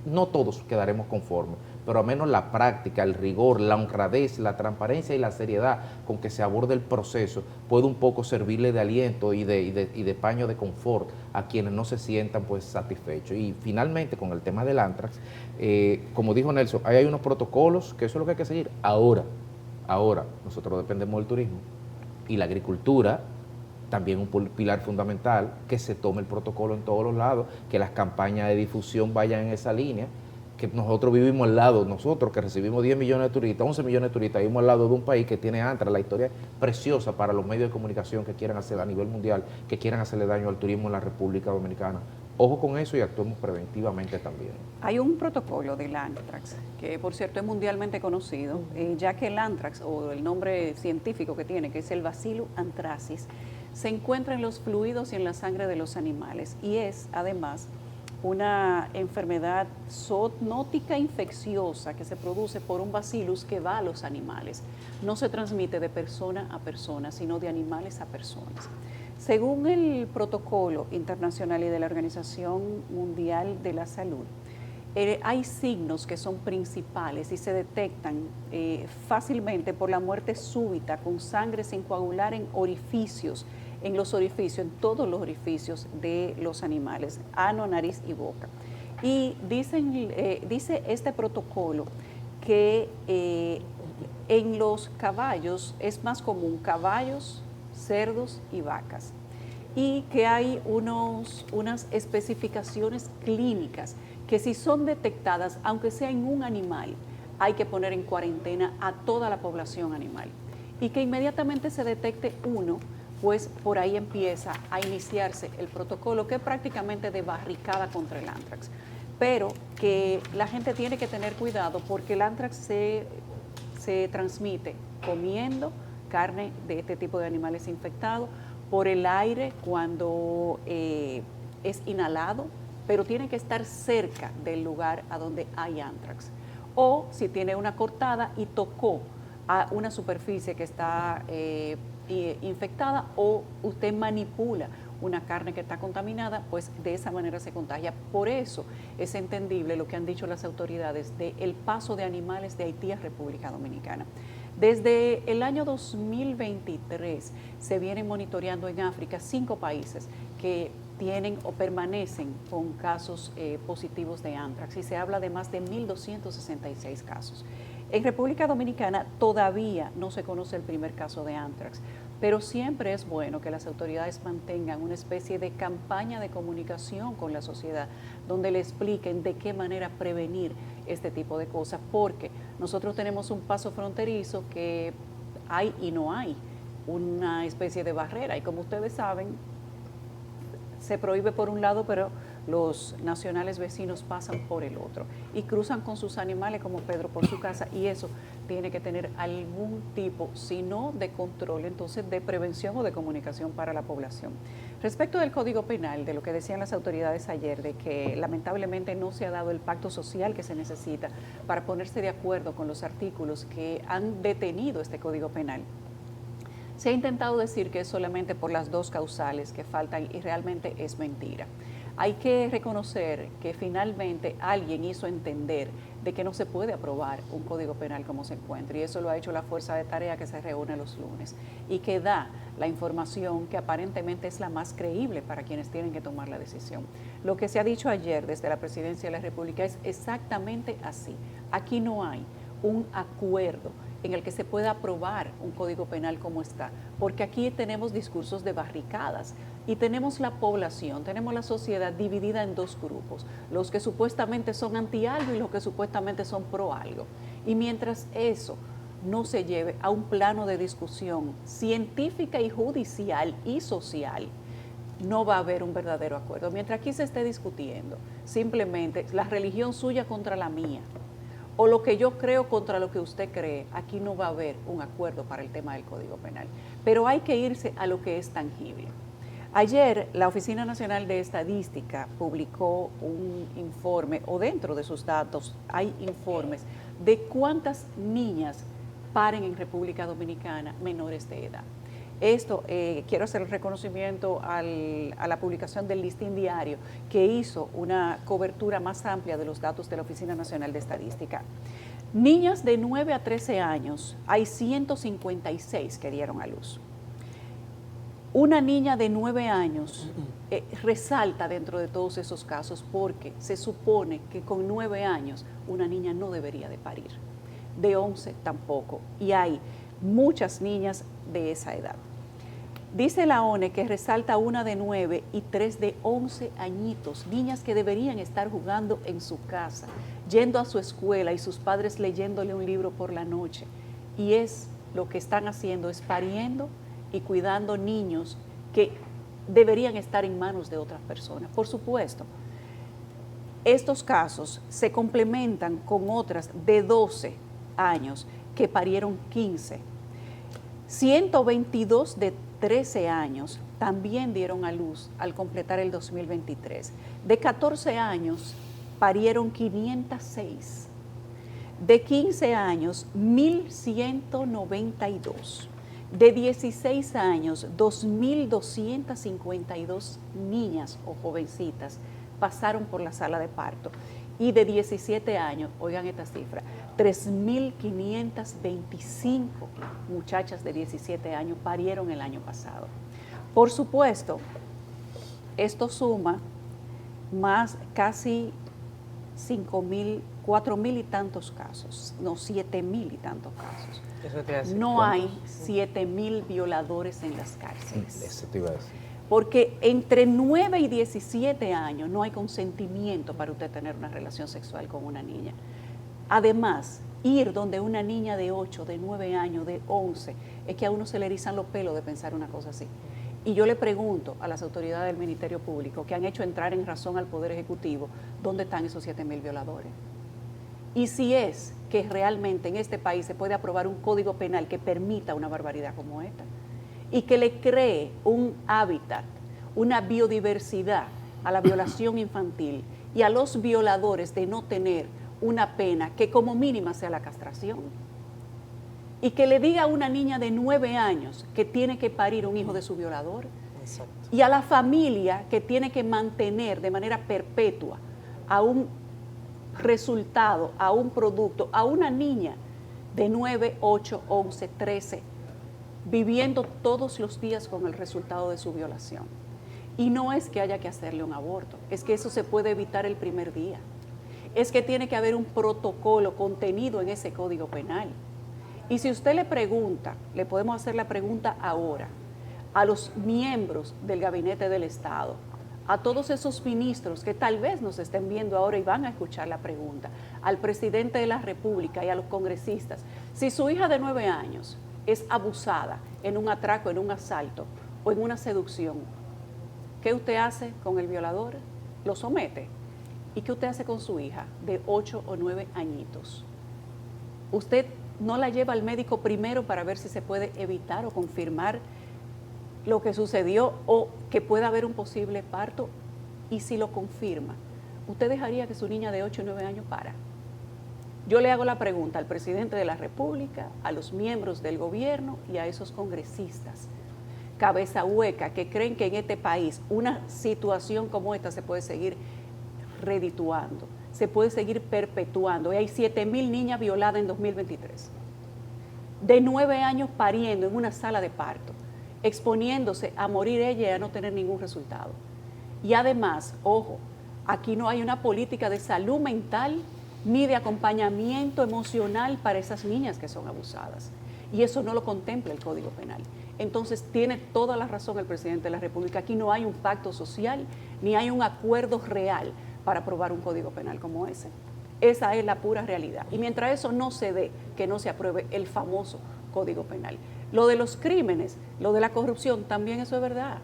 no todos quedaremos conformes, pero al menos la práctica, el rigor, la honradez, la transparencia y la seriedad con que se aborda el proceso puede un poco servirle de aliento y de paño de confort a quienes no se sientan pues satisfechos. Y finalmente con el tema del anthrax, como dijo Nelson, ahí hay unos protocolos que eso es lo que hay que seguir. Ahora, nosotros dependemos del turismo y la agricultura, también un pilar fundamental, que se tome el protocolo en todos los lados, que las campañas de difusión vayan en esa línea, que nosotros vivimos al lado, nosotros que recibimos 10 millones de turistas, 11 millones de turistas, vivimos al lado de un país que tiene anthrax. La historia es preciosa para los medios de comunicación que quieran hacer a nivel mundial, que quieran hacerle daño al turismo en la República Dominicana. Ojo con eso y actuemos preventivamente también. Hay un protocolo del anthrax, que por cierto es mundialmente conocido, ya que el anthrax, o el nombre científico que tiene, que es el Bacillus anthracis, se encuentra en los fluidos y en la sangre de los animales y es además una enfermedad zoonótica infecciosa que se produce por un bacillus que va a los animales. No se transmite de persona a persona, sino de animales a personas. Según el protocolo internacional y de la Organización Mundial de la Salud, hay signos que son principales y se detectan fácilmente por la muerte súbita con sangre sin coagular en orificios, en todos los orificios de los animales, ano, nariz y boca. Y dice este protocolo que en los caballos es más común caballos, cerdos y vacas, y que hay unas especificaciones clínicas que si son detectadas, aunque sea en un animal, hay que poner en cuarentena a toda la población animal. Y que inmediatamente se detecte uno, pues por ahí empieza a iniciarse el protocolo, que es prácticamente de barricada contra el anthrax. Pero que la gente tiene que tener cuidado porque el anthrax se transmite comiendo carne de este tipo de animales infectados, por el aire cuando es inhalado, pero tiene que estar cerca del lugar a donde hay anthrax. O si tiene una cortada y tocó a una superficie que está infectada, o usted manipula una carne que está contaminada, pues de esa manera se contagia. Por eso es entendible lo que han dicho las autoridades del paso de animales de Haití a República Dominicana. Desde el año 2023 se vienen monitoreando en África 5 países que tienen o permanecen con casos positivos de anthrax y se habla de más de 1.266 casos. En República Dominicana todavía no se conoce el primer caso de anthrax, pero siempre es bueno que las autoridades mantengan una especie de campaña de comunicación con la sociedad, donde le expliquen de qué manera prevenir este tipo de cosas, porque nosotros tenemos un paso fronterizo que hay y no hay una especie de barrera, y como ustedes saben, se prohíbe por un lado, pero los nacionales vecinos pasan por el otro y cruzan con sus animales como Pedro por su casa, y eso tiene que tener algún tipo, si no de control, entonces de prevención o de comunicación para la población. Respecto del Código Penal, de lo que decían las autoridades ayer, de que lamentablemente no se ha dado el pacto social que se necesita para ponerse de acuerdo con los artículos que han detenido este Código Penal. Se ha intentado decir que es solamente por las 2 causales que faltan y realmente es mentira. Hay que reconocer que finalmente alguien hizo entender de que no se puede aprobar un código penal como se encuentra, y eso lo ha hecho la fuerza de tarea que se reúne los lunes y que da la información que aparentemente es la más creíble para quienes tienen que tomar la decisión. Lo que se ha dicho ayer desde la Presidencia de la República es exactamente así. Aquí no hay un acuerdo en el que se pueda aprobar un código penal como está, porque aquí tenemos discursos de barricadas y tenemos la población, tenemos la sociedad dividida en 2 grupos, los que supuestamente son anti algo y los que supuestamente son pro algo. Y mientras eso no se lleve a un plano de discusión científica y judicial y social, no va a haber un verdadero acuerdo. Mientras aquí se esté discutiendo simplemente la religión suya contra la mía, o lo que yo creo contra lo que usted cree, aquí no va a haber un acuerdo para el tema del Código Penal. Pero hay que irse a lo que es tangible. Ayer la Oficina Nacional de Estadística publicó un informe, o dentro de sus datos hay informes de cuántas niñas paren en República Dominicana menores de edad. Esto, quiero hacer el reconocimiento a la publicación del Listín Diario, que hizo una cobertura más amplia de los datos de la Oficina Nacional de Estadística. Niñas de 9 a 13 años, hay 156 que dieron a luz. Una niña de 9 años resalta dentro de todos esos casos porque se supone que con 9 años una niña no debería de parir, de 11 tampoco, y hay muchas niñas de esa edad. Dice la ONE que resalta una de 9 y 3 de 11 añitos, niñas que deberían estar jugando en su casa, yendo a su escuela y sus padres leyéndole un libro por la noche. Y lo que están haciendo es pariendo y cuidando niños que deberían estar en manos de otras personas. Por supuesto, estos casos se complementan con otras de 12 años que parieron 15. 122 de 13 años también dieron a luz al completar el 2023. De 14 años parieron 506. De 15 años, 1.192. De 16 años, 2.252 niñas o jovencitas pasaron por la sala de parto. Y de 17 años, oigan esta cifra, 3.525 muchachas de 17 años parieron el año pasado. Por supuesto, esto suma más casi 5.000, 4.000 y tantos casos, no, 7.000 y tantos casos. Eso te iba a decir. No hay 7.000 violadores en las cárceles. Eso te iba a decir. Porque entre 9 y 17 años no hay consentimiento para usted tener una relación sexual con una niña. Además, ir donde una niña de 8, de 9 años, de 11, es que a uno se le erizan los pelos de pensar una cosa así. Y yo le pregunto a las autoridades del Ministerio Público que han hecho entrar en razón al Poder Ejecutivo, ¿dónde están esos 7.000 violadores? Y si es que realmente en este país se puede aprobar un código penal que permita una barbaridad como esta y que le cree un hábitat, una biodiversidad a la violación infantil y a los violadores de no tener una pena que como mínima sea la castración, y que le diga a una niña de 9 años que tiene que parir un hijo de su violador, Exacto. y a la familia que tiene que mantener de manera perpetua a un resultado, a un producto, a una niña de 9, 8, 11, 13, viviendo todos los días con el resultado de su violación. Y no es que haya que hacerle un aborto, es que eso se puede evitar el primer día. Es que tiene que haber un protocolo contenido en ese código penal. Y si usted le pregunta, le podemos hacer la pregunta ahora, a los miembros del Gabinete del Estado, a todos esos ministros que tal vez nos estén viendo ahora y van a escuchar la pregunta, al presidente de la República y a los congresistas, si su hija de 9 años es abusada en un atraco, en un asalto o en una seducción, ¿qué usted hace con el violador? Lo somete. ¿Y qué usted hace con su hija de 8 o 9 añitos? Usted no la lleva al médico primero para ver si se puede evitar o confirmar lo que sucedió o que pueda haber un posible parto, y si lo confirma, ¿usted dejaría que su niña de 8 o 9 años para? Yo le hago la pregunta al presidente de la República, a los miembros del gobierno y a esos congresistas, cabeza hueca, que creen que en este país una situación como esta se puede seguir redituando, se puede seguir perpetuando. Y hay 7.000 niñas violadas en 2023, de 9 años pariendo en una sala de parto, exponiéndose a morir ella y a no tener ningún resultado. Y además, ojo, aquí no hay una política de salud mental ni de acompañamiento emocional para esas niñas que son abusadas. Y eso no lo contempla el Código Penal. Entonces tiene toda la razón el presidente de la República. Aquí no hay un pacto social ni hay un acuerdo real para aprobar un Código Penal como ese. Esa es la pura realidad. Y mientras eso no se dé, que no se apruebe el famoso Código Penal. Lo de los crímenes, lo de la corrupción, también eso es verdad.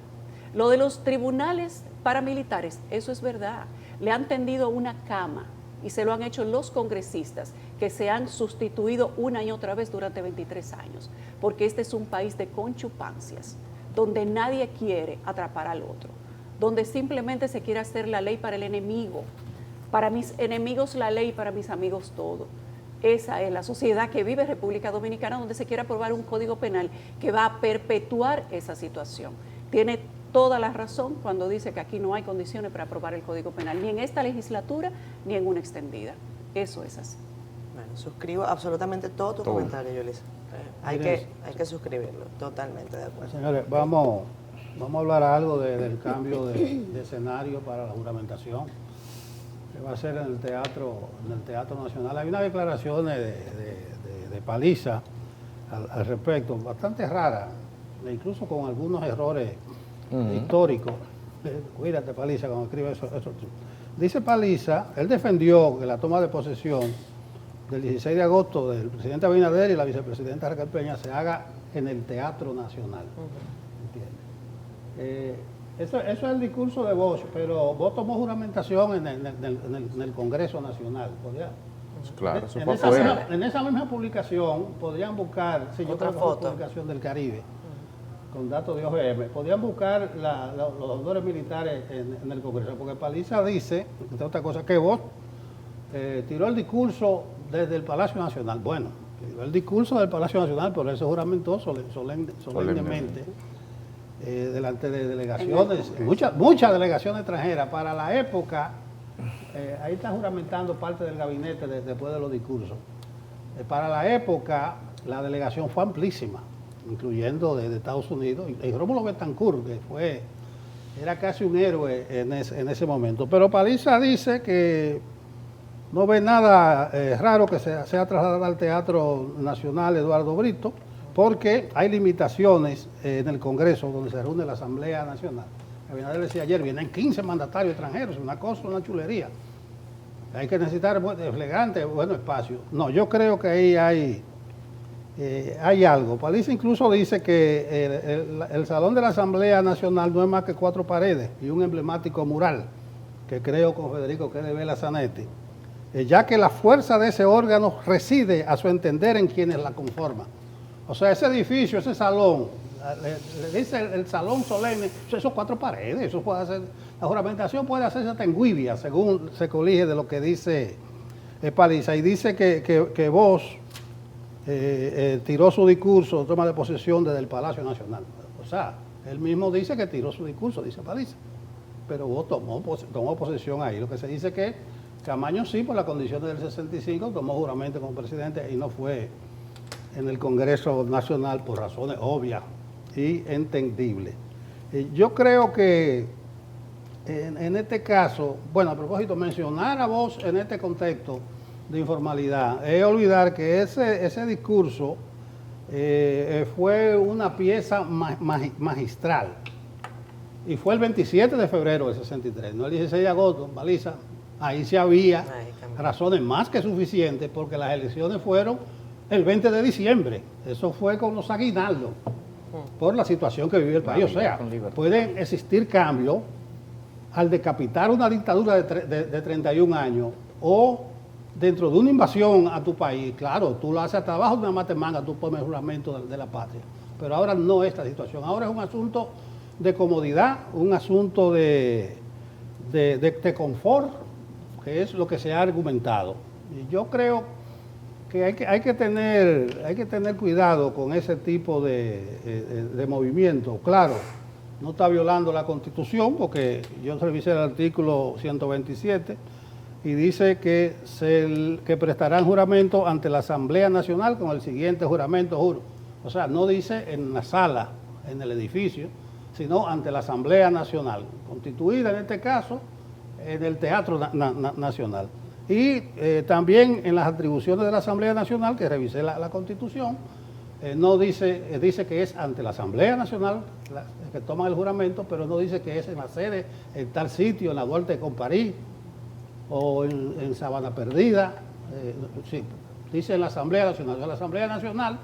Lo de los tribunales paramilitares, eso es verdad. Le han tendido una cama y se lo han hecho los congresistas que se han sustituido una y otra vez durante 23 años, porque este es un país de conchupancias, donde nadie quiere atrapar al otro, donde simplemente se quiere hacer la ley para el enemigo. Para mis enemigos la ley, para mis amigos todo. esa es la sociedad que vive República Dominicana, donde se quiere aprobar un código penal que va a perpetuar esa situación. Tiene toda la razón cuando dice que aquí no hay condiciones para aprobar el código penal, ni en esta legislatura ni en una extendida. Eso es así. Bueno, suscribo absolutamente todo tu comentario, Yulisa. Hay que suscribirlo, totalmente de acuerdo. Señores, vamos a hablar algo del cambio de escenario para la juramentación, que va a ser en el Teatro Nacional. Hay unas declaraciones de Paliza al respecto, bastante raras, e incluso con algunos errores históricos. Cuídate, Paliza, cuando escribe eso. Dice Paliza, él defendió que la toma de posesión del 16 de agosto del presidente Abinader y la vicepresidenta Raquel Peña se haga en el Teatro Nacional. Eso es el discurso de Bosch, pero Bosch tomó juramentación en el Congreso Nacional. Claro, eso fue afuera. En esa misma publicación podrían buscar, si yo Otra creo que fue foto. publicación del Caribe, con datos de OGM, podrían buscar los honores militares en el Congreso, porque Paliza dice, entre otras cosas, que Bosch tiró el discurso desde el Palacio Nacional. Bueno, tiró el discurso del Palacio Nacional, pero eso juramentó solemnemente delante de delegaciones, muchas delegaciones extranjeras. Para la época, ahí está juramentando parte del gabinete después de los discursos. Para la época, la delegación fue amplísima, incluyendo de Estados Unidos, y Rómulo Betancourt, que era casi un héroe en ese momento. Pero Paliza dice que no ve nada raro que sea trasladado al Teatro Nacional Eduardo Brito, porque hay limitaciones en el Congreso donde se reúne la Asamblea Nacional. Abinader decía ayer, vienen 15 mandatarios extranjeros, una cosa, una chulería. Hay que necesitar elegantes, buenos espacios. No, yo creo que ahí hay algo. Paliza incluso dice que el Salón de la Asamblea Nacional no es más que 4 paredes y un emblemático mural que creo con Federico que es de Vela Zanetti, ya que la fuerza de ese órgano reside, a su entender, en quienes la conforman. O sea, ese edificio, ese salón, le dice el salón solemne, esos 4 paredes, eso puede hacer, la juramentación puede hacerse hasta en Guibia, según se colige de lo que dice Paliza. Y dice que Bosch tiró su discurso de toma de posesión desde el Palacio Nacional. O sea, él mismo dice que tiró su discurso, dice Paliza, pero Bosch tomó posesión ahí. Lo que se dice que Camaño sí, por las condiciones del 65, tomó juramento como presidente y no fue en el Congreso Nacional por razones obvias y entendibles. Yo creo que en este caso, bueno, a propósito, mencionar a Bosch en este contexto de informalidad es olvidar que ese discurso fue una pieza magistral y fue el 27 de febrero del 63, no el 16 de agosto, Paliza. Ahí sí había razones más que suficientes porque las elecciones fueron el 20 de diciembre. Eso fue con los aguinaldos por la situación que vive el país. O sea, pueden existir cambios al decapitar una dictadura de 31 años o dentro de una invasión a tu país. Claro, tú lo haces hasta abajo de una matemanga, tú pones el juramento de la patria. Pero ahora no es esta situación. Ahora es un asunto de comodidad, un asunto de confort, que es lo que se ha argumentado. Y yo creo que hay que tener cuidado con ese tipo de movimiento. Claro, no está violando la Constitución, porque yo revisé el artículo 127 y dice que prestarán juramento ante la Asamblea Nacional con el siguiente juramento, juro. O sea, no dice en la sala, en el edificio, sino ante la Asamblea Nacional, constituida en este caso en el Teatro Nacional. Y también en las atribuciones de la Asamblea Nacional, que revisé la Constitución, no dice que es ante la Asamblea Nacional que toman el juramento, pero no dice que es en la sede, en tal sitio, en la Duarte de Comparís o en Sabana Perdida. Sí, dice en la Asamblea Nacional. La Asamblea Nacional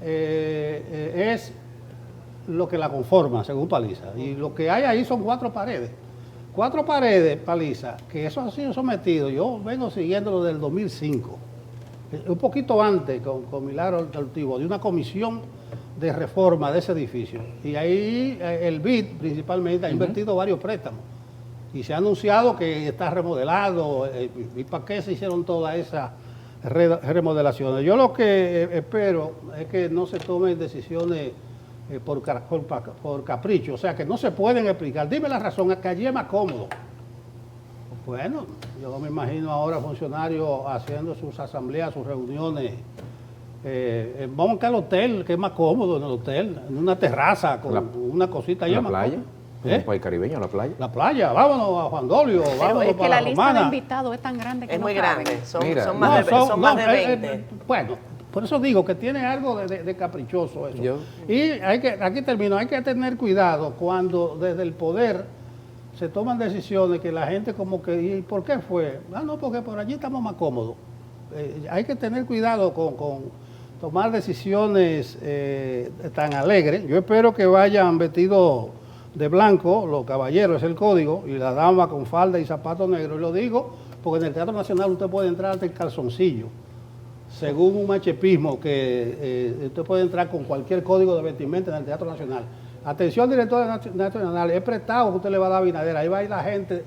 es lo que la conforma, según Paliza. Y lo que hay ahí son 4 paredes. 4 paredes, Paliza, que eso ha sido sometido, yo vengo siguiéndolo del 2005, un poquito antes con Milagro Altivo, de una comisión de reforma de ese edificio. Y ahí el BID principalmente ha invertido varios préstamos. Y se ha anunciado que está remodelado. ¿Y para qué se hicieron todas remodelaciones. Yo lo que espero es que no se tomen decisiones por capricho, o sea, que no se pueden explicar. Dime la razón, que allí es más cómodo. Bueno, yo me imagino ahora funcionarios haciendo sus asambleas, sus reuniones. Vamos a buscar el hotel, que es más cómodo en el hotel, en una terraza con una cosita allá. ¿En la playa? ¿En un ¿Eh? país caribeño, la playa? La playa, vámonos a Juan Dolio, Pero vámonos es que para la la lista de Romana. invitados es tan grande que Es no muy caben. grande, Mira, son más de 20. Bueno, por eso digo que tiene algo de caprichoso eso. Yo- Y aquí termino, hay que tener cuidado cuando desde el poder se toman decisiones que la gente como que, ¿y por qué fue? Ah, no, porque por allí estamos más cómodos. Hay que tener cuidado con tomar decisiones tan alegres. Yo espero que vayan vestidos de blanco, los caballeros es el código, y la dama con falda y zapatos negros. Y lo digo porque en el Teatro Nacional usted puede entrar hasta el calzoncillo, según un machepismo que usted puede entrar con cualquier código de vestimenta en el Teatro Nacional. Atención, director nacional, he prestado que usted le va a dar Abinader, ahí va a ir la gente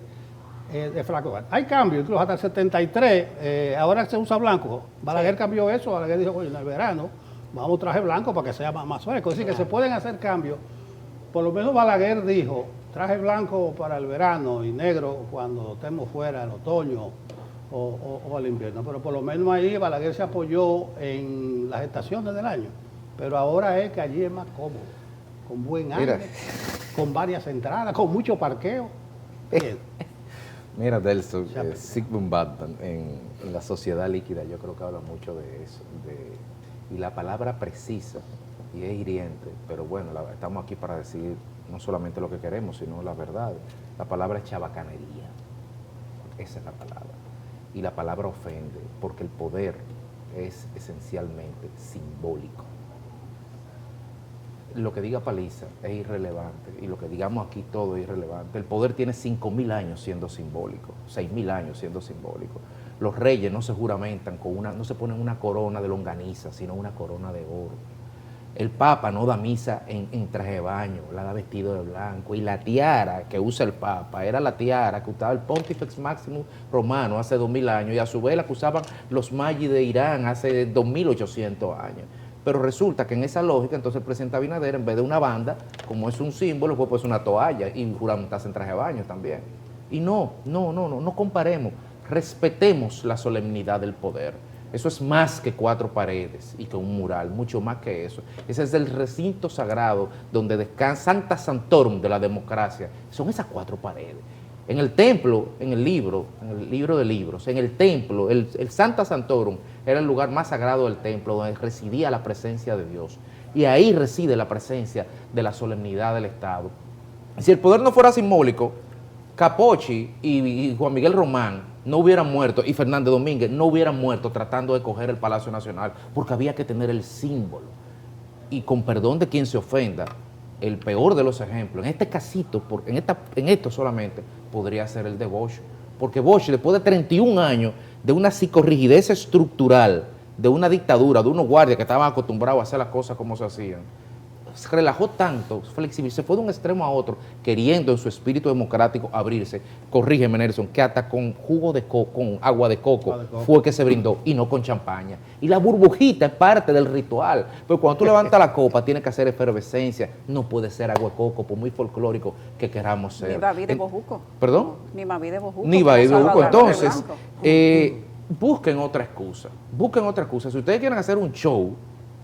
de flaco. Hay cambios, incluso hasta el 73, ahora se usa blanco. Balaguer cambió eso, Balaguer dijo, oye, en el verano vamos a traje blanco para que sea más fresco. Es decir, que se pueden hacer cambios. Por lo menos Balaguer dijo, traje blanco para el verano y negro cuando estemos fuera en otoño o al invierno. Pero por lo menos ahí Balaguer se apoyó en las estaciones del año. Pero ahora es que allí es más cómodo, con buen aire, Mira. con varias entradas, con mucho parqueo. Bien. Mira, Delson, Ya, Sigmund Bauman en La Sociedad Líquida, yo creo que habla mucho de eso. Y la palabra precisa, y es hiriente, pero bueno, estamos aquí para decir no solamente lo que queremos, sino la verdad. La palabra es chabacanería. Esa es la palabra. Y la palabra ofende, porque el poder es esencialmente simbólico. Lo que diga Paliza es irrelevante y lo que digamos aquí todo es irrelevante. El poder tiene 5.000 años siendo simbólico, 6.000 años siendo simbólico. Los reyes no se juramentan no se ponen una corona de longaniza, sino una corona de oro. El Papa no da misa en traje de baño, la da vestido de blanco. Y la tiara que usa el Papa era la tiara que usaba el Pontifex Maximus romano hace 2.000 años y a su vez la que usaban los magis de Irán hace 2.800 años. Pero resulta que en esa lógica, entonces el presidente Abinader, en vez de una banda, como es un símbolo, pues una toalla y juramentarse en traje de baño también. Y no comparemos, respetemos la solemnidad del poder. Eso es más que 4 paredes y que un mural, mucho más que eso. Ese es el recinto sagrado donde descansa Sancta Sanctorum de la democracia. Son esas 4 paredes. En el templo, en el libro de libros, en el templo, el Sancta Sanctorum era el lugar más sagrado del templo, donde residía la presencia de Dios. Y ahí reside la presencia de la solemnidad del Estado. Si el poder no fuera simbólico, Capochi y Juan Miguel Román no hubieran muerto, y Fernández Domínguez no hubieran muerto tratando de coger el Palacio Nacional, porque había que tener el símbolo. Y con perdón de quien se ofenda, el peor de los ejemplos, en este casito, en esto solamente, podría ser el de Bosch. Porque Bosch, después de 31 años de una psicorrigidez estructural, de una dictadura, de unos guardias que estaban acostumbrados a hacer las cosas como se hacían, se relajó tanto, flexibilizó, se fue de un extremo a otro, queriendo en su espíritu democrático abrirse. Corrígeme, Nelson, que hasta con jugo de coco, con agua de coco, fue que se brindó y no con champaña. Y la burbujita es parte del ritual. Pero cuando tú levantas la copa, tiene que hacer efervescencia. No puede ser agua de coco, por muy folclórico que queramos ser. Ni Baví de Bojuco. ¿Perdón? Ni Baví de Bojuco. Ni Baví de como Bojuco. Salvador Entonces, Blanco. busquen otra excusa. Busquen otra excusa. Si ustedes quieren hacer un show,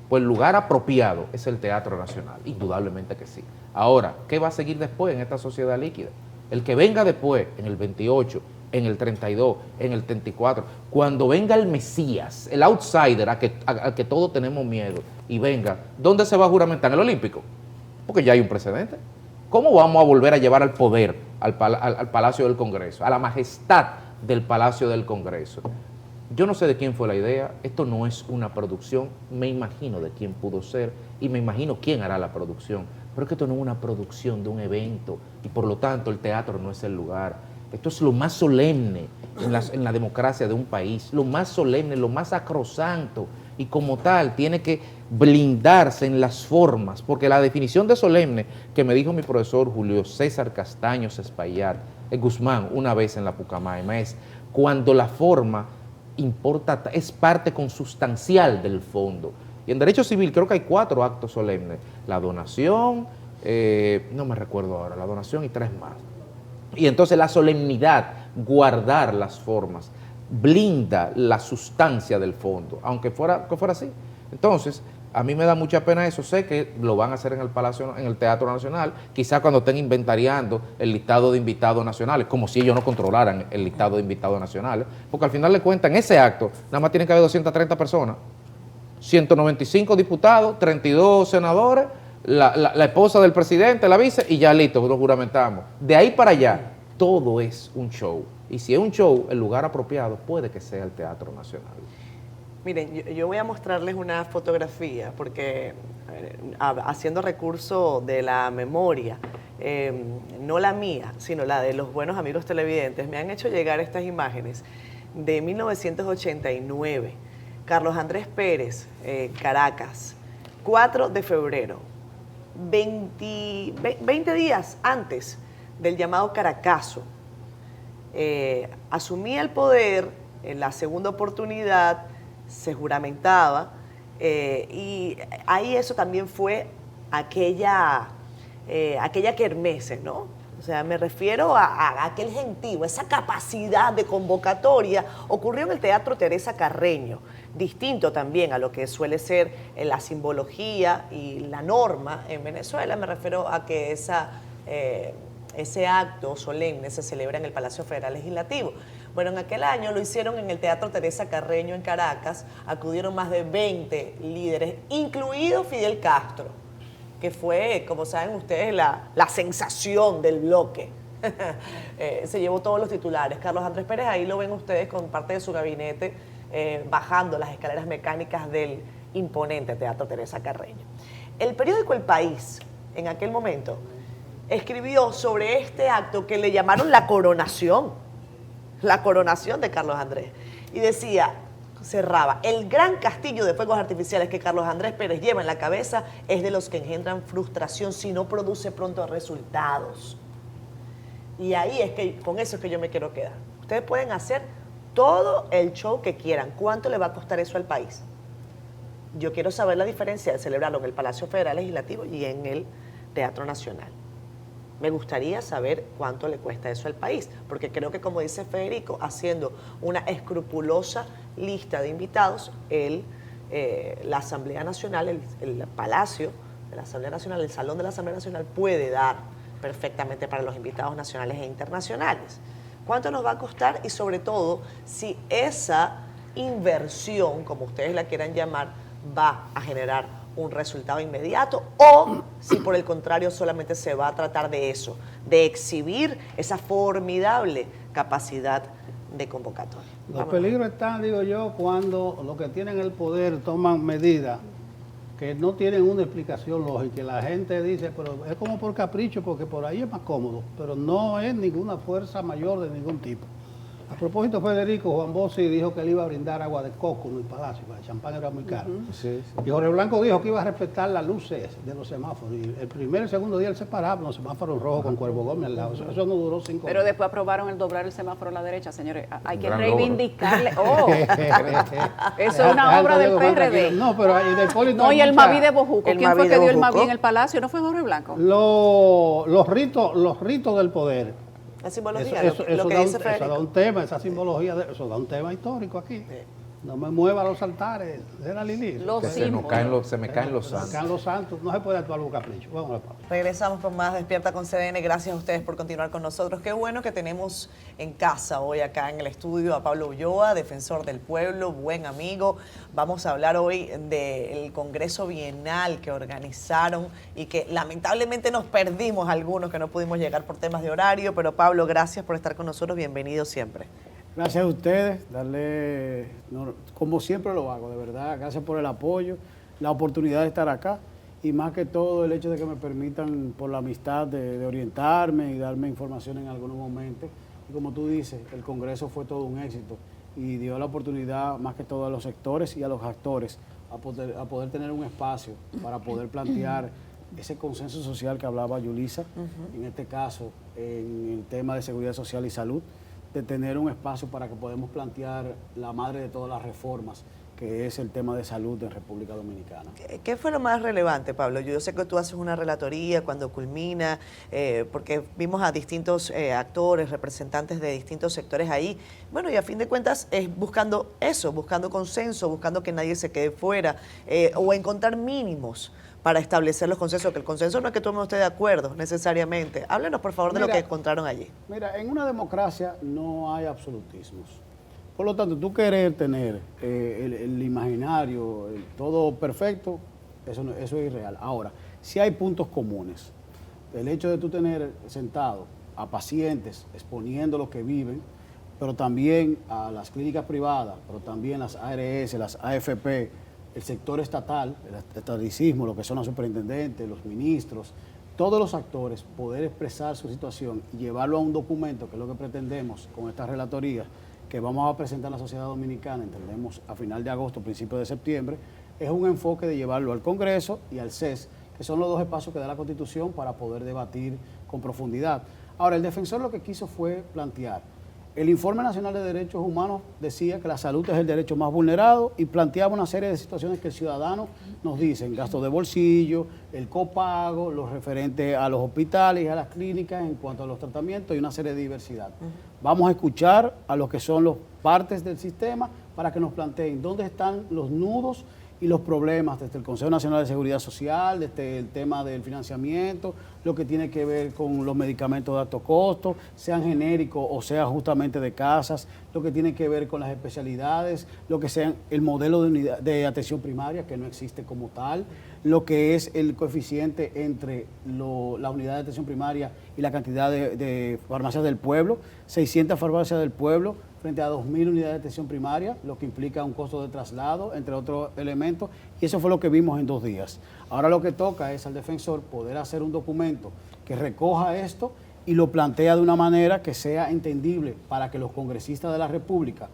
pues el lugar apropiado es el Teatro Nacional, indudablemente que sí. Ahora, ¿qué va a seguir después en esta sociedad líquida? El que venga después, en el 28, en el 32, en el 34, cuando venga el Mesías, el outsider a que todos tenemos miedo, y venga, ¿dónde se va a juramentar? ¿En el Olímpico? Porque ya hay un precedente. ¿Cómo vamos a volver a llevar al poder al Palacio del Congreso, a la majestad del Palacio del Congreso? Yo no sé de quién fue la idea, esto no es una producción, me imagino de quién pudo ser y me imagino quién hará la producción, pero es que esto no es una producción de un evento y por lo tanto el teatro no es el lugar. Esto es lo más solemne en la democracia de un país, lo más solemne, lo más sacrosanto y como tal tiene que blindarse en las formas, porque la definición de solemne que me dijo mi profesor Julio César Castaños Espaillat Guzmán una vez en la Pucamaima es cuando la forma importa, es parte consustancial del fondo. Y en derecho civil creo que hay 4 actos solemnes. La donación, no me recuerdo ahora, la donación y 3 más. Y entonces la solemnidad, guardar las formas, blinda la sustancia del fondo, aunque fuera así. Entonces, a mí me da mucha pena eso. Sé que lo van a hacer en el Palacio, en el Teatro Nacional, quizás cuando estén inventariando el listado de invitados nacionales, como si ellos no controlaran el listado de invitados nacionales, porque al final de cuentas, en ese acto, nada más tienen que haber 230 personas, 195 diputados, 32 senadores, la esposa del presidente, la vice, y ya listo, lo juramentamos. De ahí para allá, todo es un show. Y si es un show, el lugar apropiado puede que sea el Teatro Nacional. Miren, yo voy a mostrarles una fotografía porque haciendo recurso de la memoria, no la mía, sino la de los buenos amigos televidentes, me han hecho llegar estas imágenes de 1989. Carlos Andrés Pérez, Caracas, 4 de febrero, 20 días antes del llamado Caracazo. Asumía el poder en la segunda oportunidad, se juramentaba, y ahí eso también fue aquella kermesse, ¿no? O sea, me refiero a aquel gentío, esa capacidad de convocatoria ocurrió en el Teatro Teresa Carreño, distinto también a lo que suele ser la simbología y la norma en Venezuela. Me refiero a que ese acto solemne se celebra en el Palacio Federal Legislativo. Bueno, en aquel año lo hicieron en el Teatro Teresa Carreño en Caracas, acudieron más de 20 líderes, incluido Fidel Castro, que fue, como saben ustedes, la sensación del bloque. Se llevó todos los titulares. Carlos Andrés Pérez, ahí lo ven ustedes con parte de su gabinete, bajando las escaleras mecánicas del imponente Teatro Teresa Carreño. El periódico El País, en aquel momento, escribió sobre este acto que le llamaron la coronación de Carlos Andrés. Y decía, cerraba, el gran castillo de fuegos artificiales que Carlos Andrés Pérez lleva en la cabeza es de los que engendran frustración si no produce pronto resultados. Y ahí es que, con eso es que yo me quiero quedar. Ustedes pueden hacer todo el show que quieran. ¿Cuánto le va a costar eso al país? Yo quiero saber la diferencia de celebrarlo en el Palacio Federal Legislativo y en el Teatro Nacional. Me gustaría saber cuánto le cuesta eso al país, porque creo que, como dice Federico, haciendo una escrupulosa lista de invitados, la Asamblea Nacional, el Palacio de la Asamblea Nacional, el Salón de la Asamblea Nacional puede dar perfectamente para los invitados nacionales e internacionales. ¿Cuánto nos va a costar? Y sobre todo, si esa inversión, como ustedes la quieran llamar, va a generar un resultado inmediato, o si por el contrario solamente se va a tratar de eso, de exhibir esa formidable capacidad de convocatoria. Los peligros están, digo yo, cuando los que tienen el poder toman medidas que no tienen una explicación lógica. La gente dice, pero es como por capricho, porque por ahí es más cómodo, pero no es ninguna fuerza mayor de ningún tipo. A propósito, Federico, Juan Bossi dijo que él iba a brindar agua de coco en el Palacio, porque el champán era muy caro. Sí, sí. Y Jorge Blanco dijo que iba a respetar las luces de los semáforos. Y el primer y el segundo día él se paraba, los semáforos rojos con Cuervo Gómez al lado. Eso no duró 5 Pero horas. después aprobaron el doblar el semáforo a la derecha, señores. Hay que gran reivindicarle. Oh, eso es una obra del PRD. No, pero ahí de Hipólito No, hay y el mucha- Mavi de Bojuco. El ¿Quién Mavi fue que de dio el Bojuco. Mavi en el Palacio? ¿No fue Jorge Blanco? los ritos del poder. La simbología, Eso lo que dice eso da Federico. un tema, esa simbología, eso da un tema histórico aquí. No me mueva los altares, era Lili. Los Que se me caen los santos. Acá en Los Santos no se puede actuar por capricho. Vamos a la pausa. Regresamos con más Despierta con CDN. Gracias a ustedes por continuar con nosotros. Qué bueno que tenemos en casa hoy acá en el estudio a Pablo Ulloa, defensor del pueblo, buen amigo. Vamos a hablar hoy del Congreso Bienal que organizaron y que lamentablemente nos perdimos algunos que no pudimos llegar por temas de horario. Pero Pablo, gracias por estar con nosotros. Bienvenido siempre. Gracias a ustedes, como siempre lo hago, de verdad, gracias por el apoyo, la oportunidad de estar acá y más que todo el hecho de que me permitan por la amistad de orientarme y darme información en algunos momentos. Y como tú dices, el Congreso fue todo un éxito y dio la oportunidad más que todo a los sectores y a los actores a poder tener un espacio para poder plantear ese consenso social que hablaba Yulisa, en este caso en el tema de seguridad social y salud, de tener un espacio para que podamos plantear la madre de todas las reformas, que es el tema de salud en República Dominicana. ¿Qué fue lo más relevante, Pablo? Yo sé que tú haces una relatoría cuando culmina, porque vimos a distintos actores, representantes de distintos sectores ahí. Bueno, y a fin de cuentas es buscando eso, buscando consenso, buscando que nadie se quede fuera, o encontrar mínimos para establecer los consensos, que el consenso no es que todo el mundo esté de acuerdo necesariamente. Háblenos, por favor, de lo que encontraron allí. Mira, en una democracia no hay absolutismos. Por lo tanto, tú querer tener el imaginario, todo perfecto, eso es irreal. Ahora, si hay puntos comunes. El hecho de tú tener sentado a pacientes exponiendo lo que viven, pero también a las clínicas privadas, pero también las ARS, las AFP, el sector estatal, el estaticismo, lo que son los superintendentes, los ministros, todos los actores, poder expresar su situación y llevarlo a un documento, que es lo que pretendemos con esta relatoría, que vamos a presentar a la sociedad dominicana, entendemos, a final de agosto, principio de septiembre, es un enfoque de llevarlo al Congreso y al CES, que son los dos espacios que da la Constitución para poder debatir con profundidad. Ahora, el defensor lo que quiso fue plantear, el Informe Nacional de Derechos Humanos decía que la salud es el derecho más vulnerado y planteaba una serie de situaciones que el ciudadano nos dicen, gastos de bolsillo, el copago, los referentes a los hospitales y a las clínicas en cuanto a los tratamientos y una serie de diversidad. Vamos a escuchar a los que son los partes del sistema para que nos planteen dónde están los nudos y los problemas desde el Consejo Nacional de Seguridad Social, desde el tema del financiamiento, lo que tiene que ver con los medicamentos de alto costo, sean genéricos o sea justamente de casas, lo que tiene que ver con las especialidades, lo que sea el modelo de atención primaria, que no existe como tal, lo que es el coeficiente entre la unidad de atención primaria y la cantidad de farmacias del pueblo, 600 farmacias del pueblo, frente a 2.000 unidades de atención primaria, lo que implica un costo de traslado, entre otros elementos, y eso fue lo que vimos en 2 días. Ahora lo que toca es al defensor poder hacer un documento que recoja esto y lo plantea de una manera que sea entendible para que los congresistas de la República,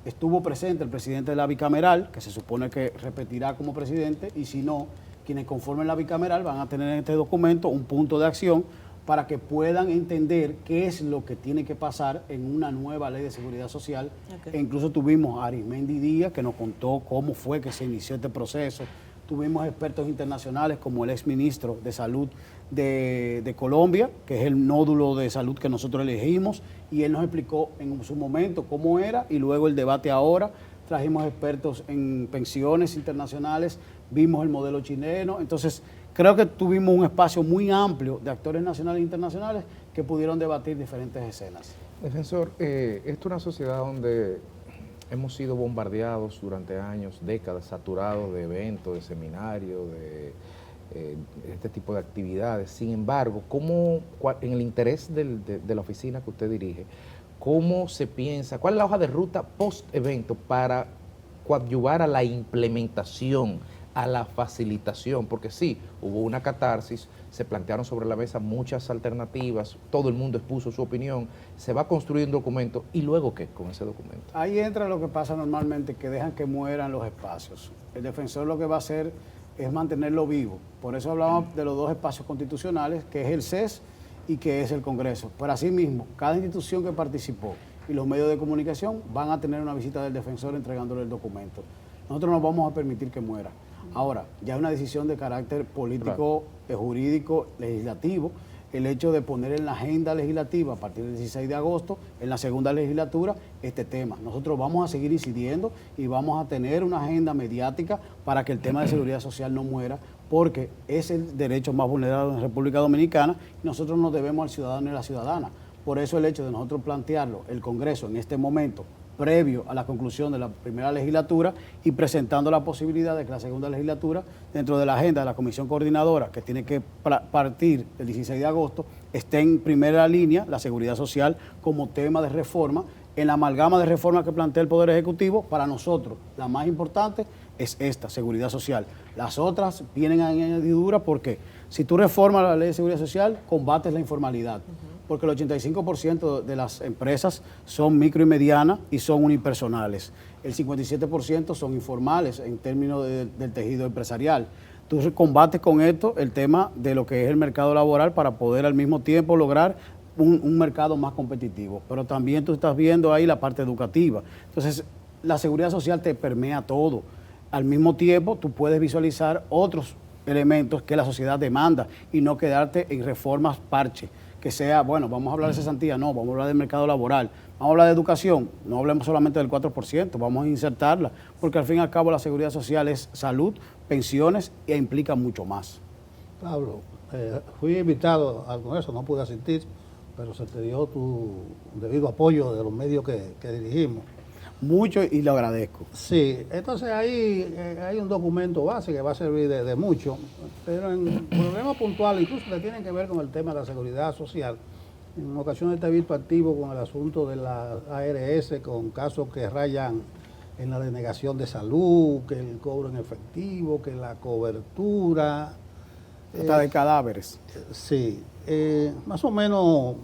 estuvo presente el presidente de la bicameral, que se supone que repetirá como presidente, y si no, quienes conformen la bicameral van a tener en este documento un punto de acción para que puedan entender qué es lo que tiene que pasar en una nueva ley de seguridad social. E incluso tuvimos a Arismendi Díaz, que nos contó cómo fue que se inició este proceso. Tuvimos expertos internacionales como el exministro de Salud de Colombia, que es el nódulo de salud que nosotros elegimos, y él nos explicó en su momento cómo era, y luego el debate ahora. Trajimos expertos en pensiones internacionales, vimos el modelo chileno, entonces creo que tuvimos un espacio muy amplio de actores nacionales e internacionales que pudieron debatir diferentes escenas. Defensor, esto es una sociedad donde hemos sido bombardeados durante años, décadas, saturados de eventos, de seminarios, de este tipo de actividades. Sin embargo, en el interés de la oficina que usted dirige, ¿cómo se piensa, cuál es la hoja de ruta post-evento para coadyuvar a la implementación, a la facilitación? Porque sí, hubo una catarsis, se plantearon sobre la mesa muchas alternativas, todo el mundo expuso su opinión, se va a construir un documento, ¿y luego qué con ese documento? Ahí entra lo que pasa normalmente, que dejan que mueran los espacios. El defensor lo que va a hacer es mantenerlo vivo. Por eso hablamos de los 2 espacios constitucionales, que es el CES y que es el Congreso. Pero asimismo, cada institución que participó y los medios de comunicación van a tener una visita del defensor entregándole el documento. Nosotros no vamos a permitir que muera. Ahora, ya es una decisión de carácter político, jurídico, legislativo, el hecho de poner en la agenda legislativa a partir del 16 de agosto, en la segunda legislatura, este tema. Nosotros vamos a seguir incidiendo y vamos a tener una agenda mediática para que el tema de seguridad social no muera, porque es el derecho más vulnerado en la República Dominicana y nosotros nos debemos al ciudadano y a la ciudadana. Por eso el hecho de nosotros plantearlo, el Congreso en este momento, previo a la conclusión de la primera legislatura y presentando la posibilidad de que la segunda legislatura, dentro de la agenda de la Comisión Coordinadora, que tiene que partir el 16 de agosto, esté en primera línea la seguridad social como tema de reforma. En la amalgama de reformas que plantea el Poder Ejecutivo, para nosotros la más importante es esta, seguridad social. Las otras vienen a añadidura porque si tú reformas la ley de seguridad social, combates la informalidad. Porque el 85% de las empresas son micro y medianas y son unipersonales. El 57% son informales en términos del tejido empresarial. Tú combates con esto el tema de lo que es el mercado laboral para poder al mismo tiempo lograr un mercado más competitivo. Pero también tú estás viendo ahí la parte educativa. Entonces, la seguridad social te permea todo. Al mismo tiempo, tú puedes visualizar otros elementos que la sociedad demanda y no quedarte en reformas parche, que sea, bueno, vamos a hablar de cesantía, no, vamos a hablar del mercado laboral, vamos a hablar de educación, no hablemos solamente del 4%, vamos a insertarla, porque al fin y al cabo la seguridad social es salud, pensiones e implica mucho más. Pablo, fui invitado al Congreso, no pude asistir, pero se te dio tu debido apoyo de los medios que dirigimos. Mucho y lo agradezco. Sí, entonces ahí hay un documento base que va a servir de mucho, pero en problemas puntuales, incluso que tienen que ver con el tema de la seguridad social, en ocasiones te he visto activo con el asunto de la ARS, con casos que rayan en la denegación de salud, que el cobro en efectivo, que la cobertura. Hasta de cadáveres. Sí, más o menos,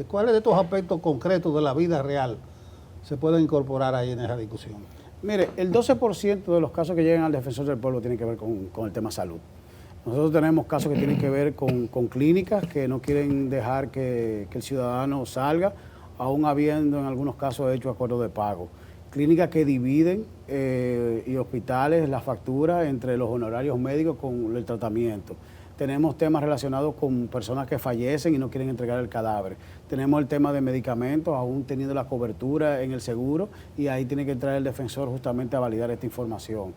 ¿cuáles de estos aspectos concretos de la vida real se pueden incorporar ahí en esa discusión? Mire, el 12% de los casos que llegan al defensor del pueblo tienen que ver con el tema salud. Nosotros tenemos casos que tienen que ver con clínicas que no quieren dejar que el ciudadano salga, aún habiendo en algunos casos hecho acuerdos de pago. Clínicas que dividen y hospitales la factura entre los honorarios médicos con el tratamiento. Tenemos temas relacionados con personas que fallecen y no quieren entregar el cadáver. Tenemos el tema de medicamentos, aún teniendo la cobertura en el seguro, y ahí tiene que entrar el defensor justamente a validar esta información,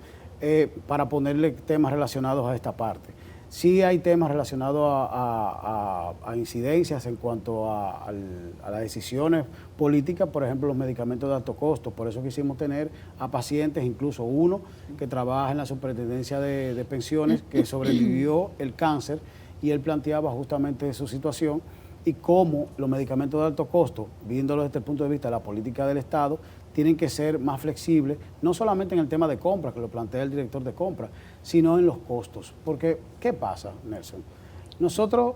para ponerle temas relacionados a esta parte. Sí hay temas relacionados a incidencias en cuanto a las decisiones políticas, por ejemplo, los medicamentos de alto costo. Por eso quisimos tener a pacientes, incluso uno que trabaja en la superintendencia de pensiones, que sobrevivió el cáncer, y él planteaba justamente su situación y cómo los medicamentos de alto costo, viéndolo desde el punto de vista de la política del Estado, tienen que ser más flexibles, no solamente en el tema de compra, que lo plantea el director de compra, sino en los costos. Porque, ¿qué pasa, Nelson? Nosotros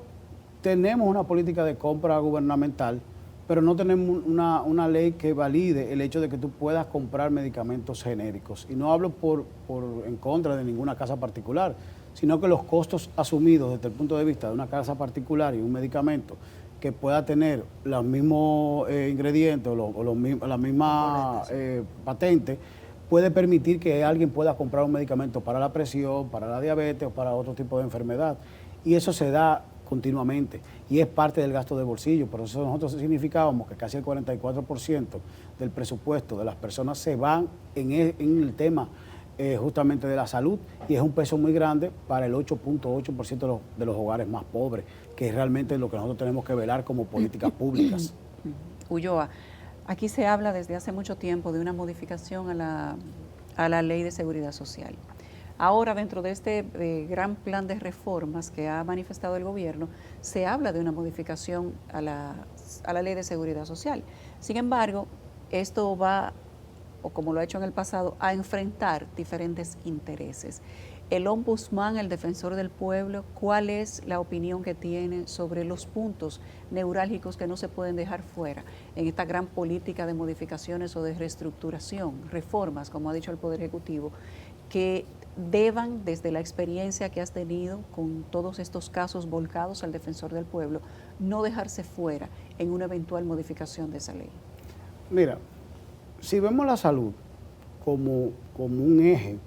tenemos una política de compra gubernamental, pero no tenemos una ley que valide el hecho de que tú puedas comprar medicamentos genéricos. Y no hablo en contra de ninguna casa particular, sino que los costos asumidos desde el punto de vista de una casa particular y un medicamento que pueda tener los mismos ingredientes o la misma patente, puede permitir que alguien pueda comprar un medicamento para la presión, para la diabetes o para otro tipo de enfermedad. Y eso se da continuamente y es parte del gasto de bolsillo. Por eso nosotros significábamos que casi el 44% del presupuesto de las personas se van en el tema justamente de la salud, y es un peso muy grande para el 8.8% de los hogares más pobres, que es realmente lo que nosotros tenemos que velar como políticas públicas. Ulloa, aquí se habla desde hace mucho tiempo de una modificación a la Ley de Seguridad Social. Ahora, dentro de este gran plan de reformas que ha manifestado el gobierno, se habla de una modificación a la Ley de Seguridad Social. Sin embargo, esto va, o como lo ha hecho en el pasado, a enfrentar diferentes intereses. El ombudsman, el defensor del pueblo, ¿cuál es la opinión que tiene sobre los puntos neurálgicos que no se pueden dejar fuera en esta gran política de modificaciones o de reestructuración, reformas, como ha dicho el Poder Ejecutivo, que deban, desde la experiencia que has tenido con todos estos casos volcados al defensor del pueblo, no dejarse fuera en una eventual modificación de esa ley? Mira, si vemos la salud como un eje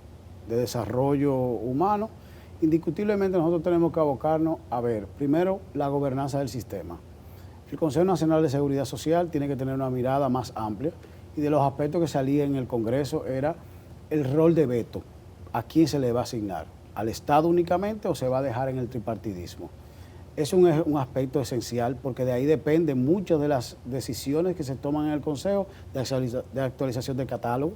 de desarrollo humano, indiscutiblemente nosotros tenemos que abocarnos a ver, primero, la gobernanza del sistema. El Consejo Nacional de Seguridad Social tiene que tener una mirada más amplia, y de los aspectos que salían en el Congreso era el rol de veto. ¿A quién se le va a asignar? ¿Al Estado únicamente o se va a dejar en el tripartidismo? Es un aspecto esencial, porque de ahí dependen muchas de las decisiones que se toman en el Consejo, de actualización de catálogo,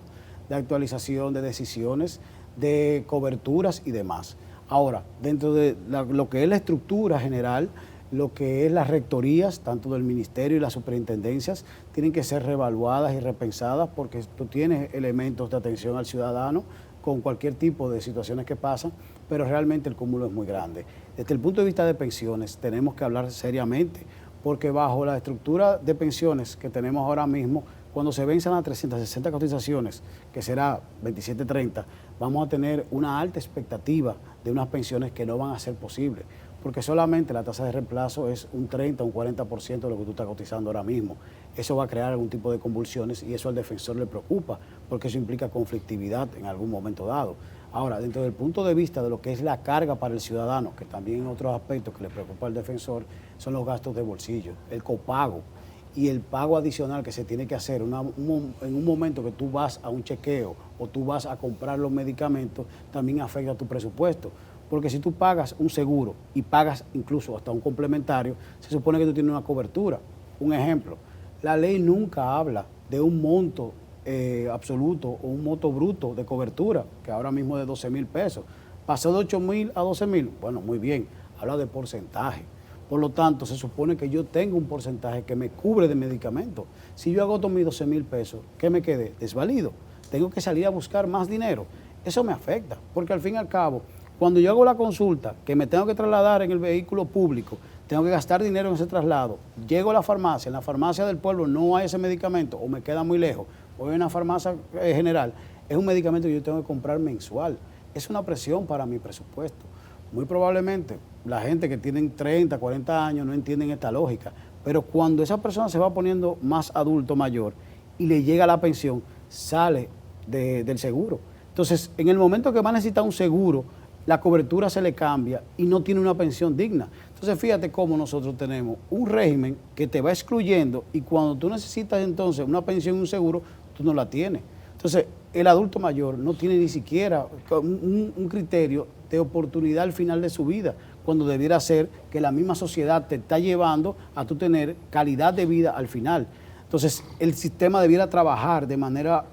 de actualización de decisiones, de coberturas y demás. Ahora, dentro de lo que es la estructura general, lo que es las rectorías, tanto del ministerio y las superintendencias, tienen que ser reevaluadas y repensadas, porque tú tienes elementos de atención al ciudadano con cualquier tipo de situaciones que pasan, pero realmente el cúmulo es muy grande. Desde el punto de vista de pensiones, tenemos que hablar seriamente, porque bajo la estructura de pensiones que tenemos ahora mismo, cuando se venzan las 360 cotizaciones, que será 27.30, vamos a tener una alta expectativa de unas pensiones que no van a ser posibles, porque solamente la tasa de reemplazo es un 30, un 40% de lo que tú estás cotizando ahora mismo. Eso va a crear algún tipo de convulsiones y eso al defensor le preocupa, porque eso implica conflictividad en algún momento dado. Ahora, dentro del punto de vista de lo que es la carga para el ciudadano, que también otros aspectos que le preocupa al defensor, son los gastos de bolsillo, el copago y el pago adicional que se tiene que hacer en un momento que tú vas a un chequeo o tú vas a comprar los medicamentos, también afecta a tu presupuesto. Porque si tú pagas un seguro y pagas incluso hasta un complementario, se supone que tú tienes una cobertura. Un ejemplo, la ley nunca habla de un monto absoluto o un monto bruto de cobertura, que ahora mismo es de 12,000 pesos. Pasó de 8,000 a 12,000, bueno, muy bien, habla de porcentaje. Por lo tanto, se supone que yo tengo un porcentaje que me cubre de medicamentos. Si yo agoto mis 12,000 pesos, ¿qué me quedé? Desvalido. Tengo que salir a buscar más dinero. Eso me afecta, porque al fin y al cabo, cuando yo hago la consulta, que me tengo que trasladar en el vehículo público, tengo que gastar dinero en ese traslado, llego a la farmacia, en la farmacia del pueblo no hay ese medicamento o me queda muy lejos, voy a una farmacia general, es un medicamento que yo tengo que comprar mensual. Es una presión para mi presupuesto. Muy probablemente la gente que tienen 30, 40 años no entienden esta lógica, pero cuando esa persona se va poniendo más adulto, mayor, y le llega la pensión, sale del seguro. Entonces, en el momento que va a necesitar un seguro, la cobertura se le cambia y no tiene una pensión digna. Entonces, fíjate cómo nosotros tenemos un régimen que te va excluyendo y cuando tú necesitas entonces una pensión y un seguro, tú no la tienes. Entonces, el adulto mayor no tiene ni siquiera un criterio de oportunidad al final de su vida, cuando debiera ser que la misma sociedad te está llevando a tú tener calidad de vida al final. Entonces, el sistema debiera trabajar de manera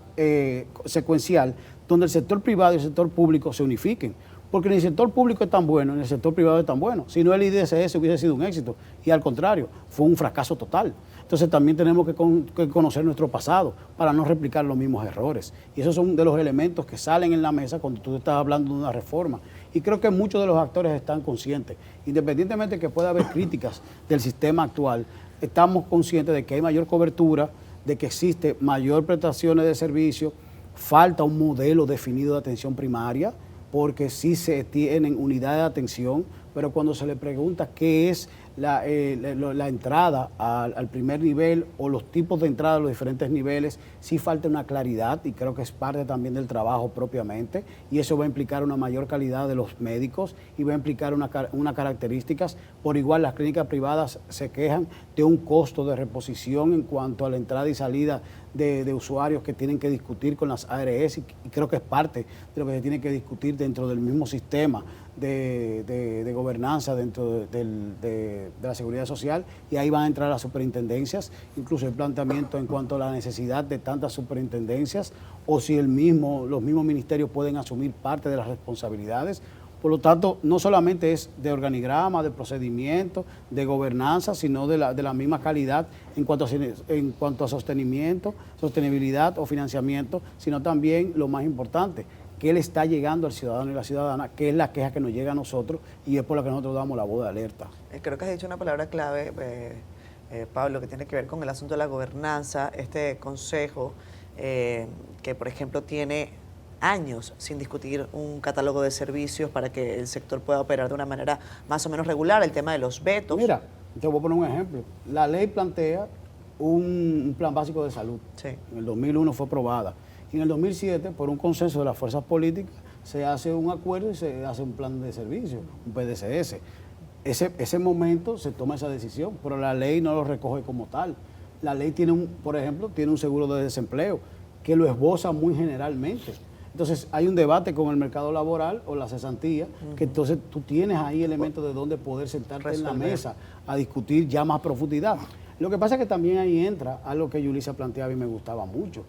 secuencial, donde el sector privado y el sector público se unifiquen. Porque ni el sector público es tan bueno, ni el sector privado es tan bueno. Si no, el IDSS hubiese sido un éxito. Y al contrario, fue un fracaso total. Entonces también tenemos que conocer nuestro pasado para no replicar los mismos errores. Y esos son de los elementos que salen en la mesa cuando tú estás hablando de una reforma. Y creo que muchos de los actores están conscientes. Independientemente de que pueda haber críticas del sistema actual, estamos conscientes de que hay mayor cobertura, de que existe mayor prestaciones de servicio, falta un modelo definido de atención primaria, porque sí se tienen unidades de atención, pero cuando se le pregunta qué es la entrada al primer nivel o los tipos de entrada a los diferentes niveles, sí falta una claridad y creo que es parte también del trabajo propiamente y eso va a implicar una mayor calidad de los médicos y va a implicar unas características. Por igual las clínicas privadas se quejan de un costo de reposición en cuanto a la entrada y salida de usuarios que tienen que discutir con las ARS y creo que es parte de lo que se tiene que discutir dentro del mismo sistema de gobernanza dentro de la seguridad social y ahí van a entrar las superintendencias, incluso el planteamiento en cuanto a la necesidad de tantas superintendencias o si los mismos ministerios pueden asumir parte de las responsabilidades. Por lo tanto, no solamente es de organigrama, de procedimiento, de gobernanza, sino de la misma calidad en cuanto a sostenimiento, sostenibilidad o financiamiento, sino también lo más importante, que le está llegando al ciudadano y la ciudadana, que es la queja que nos llega a nosotros y es por la que nosotros damos la voz de alerta. Creo que has dicho una palabra clave, Pablo, que tiene que ver con el asunto de la gobernanza. Este consejo que, por ejemplo, tiene años sin discutir un catálogo de servicios para que el sector pueda operar de una manera más o menos regular, el tema de los vetos. Mira, te voy a poner un ejemplo. La ley plantea un plan básico de salud. Sí. En el 2001 fue aprobada. Y en el 2007, por un consenso de las fuerzas políticas, se hace un acuerdo y se hace un plan de servicio, un PDCS. Ese momento se toma esa decisión, pero la ley no lo recoge como tal. La ley tiene, por ejemplo, tiene un seguro de desempleo que lo esboza muy generalmente. Entonces hay un debate con el mercado laboral o la cesantía, que entonces tú tienes ahí elementos de donde poder sentarte en la mesa a discutir ya más profundidad. Lo que pasa es que también ahí entra algo que Yulisa planteaba y me gustaba mucho.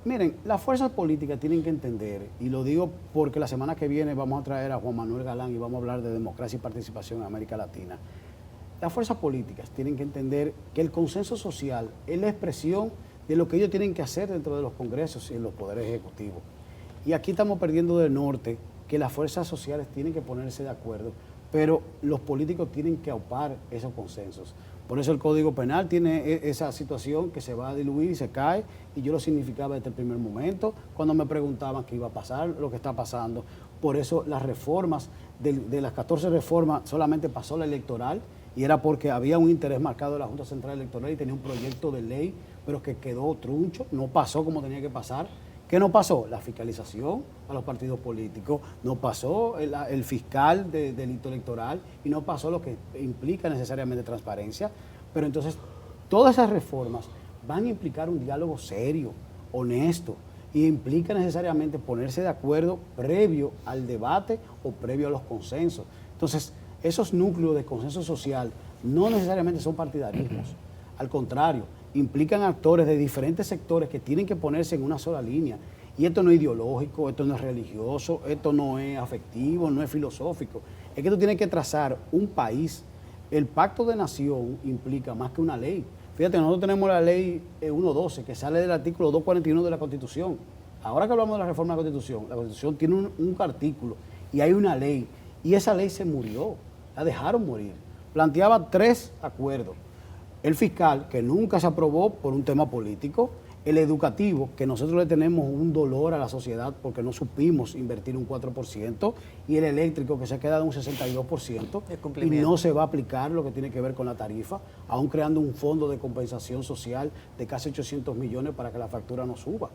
Miren, las fuerzas políticas tienen que entender, y lo digo porque la semana que viene vamos a traer a Juan Manuel Galán y vamos a hablar de democracia y participación en América Latina. Las fuerzas políticas tienen que entender que el consenso social es la expresión de lo que ellos tienen que hacer dentro de los congresos y en los poderes ejecutivos. Y aquí estamos perdiendo del norte que las fuerzas sociales tienen que ponerse de acuerdo, pero los políticos tienen que aupar esos consensos. Por eso el Código Penal tiene esa situación que se va a diluir y se cae, y yo lo significaba desde el primer momento, cuando me preguntaban qué iba a pasar, lo que está pasando. Por eso las reformas, de las 14 reformas, solamente pasó la electoral, y era porque había un interés marcado de la Junta Central Electoral y tenía un proyecto de ley, pero que quedó truncho, no pasó como tenía que pasar. ¿Qué no pasó? La fiscalización a los partidos políticos, no pasó el fiscal de delito electoral y no pasó lo que implica necesariamente transparencia. Pero entonces, todas esas reformas van a implicar un diálogo serio, honesto, y implica necesariamente ponerse de acuerdo previo al debate o previo a los consensos. Entonces, esos núcleos de consenso social no necesariamente son partidarismos, al contrario, implican actores de diferentes sectores que tienen que ponerse en una sola línea. Y esto no es ideológico, esto no es religioso, esto no es afectivo, no es filosófico. Es que tú tienes que trazar un país. El pacto de nación implica más que una ley. Fíjate, nosotros tenemos la ley 112 que sale del artículo 241 de la Constitución. Ahora que hablamos de la reforma de la Constitución tiene un artículo y hay una ley. Y esa ley se murió, la dejaron morir. Planteaba 3 acuerdos. El fiscal, que nunca se aprobó por un tema político. El educativo, que nosotros le tenemos un dolor a la sociedad porque no supimos invertir un 4%. Y el eléctrico, que se ha quedado un 62%. Y no se va a aplicar lo que tiene que ver con la tarifa, aún creando un fondo de compensación social de casi 800 millones para que la factura no suba.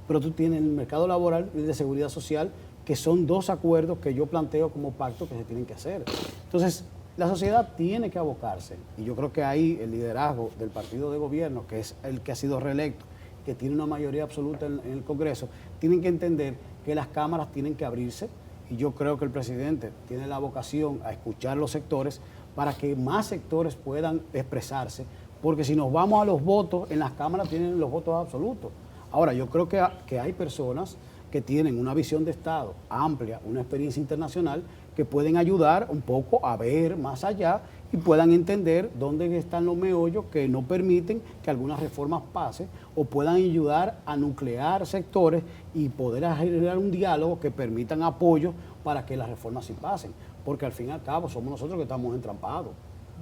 Pero tú tienes el mercado laboral y el de seguridad social, que son 2 acuerdos que yo planteo como pacto que se tienen que hacer. Entonces, la sociedad tiene que abocarse, y yo creo que ahí el liderazgo del partido de gobierno, que es el que ha sido reelecto, que tiene una mayoría absoluta en el Congreso, tienen que entender que las cámaras tienen que abrirse, y yo creo que el presidente tiene la vocación a escuchar los sectores para que más sectores puedan expresarse, porque si nos vamos a los votos, en las cámaras tienen los votos absolutos. Ahora, yo creo que hay personas que tienen una visión de Estado amplia, una experiencia internacional, que pueden ayudar un poco a ver más allá y puedan entender dónde están los meollos que no permiten que algunas reformas pasen, o puedan ayudar a nuclear sectores y poder generar un diálogo que permitan apoyo para que las reformas sí pasen. Porque al fin y al cabo somos nosotros que estamos entrampados.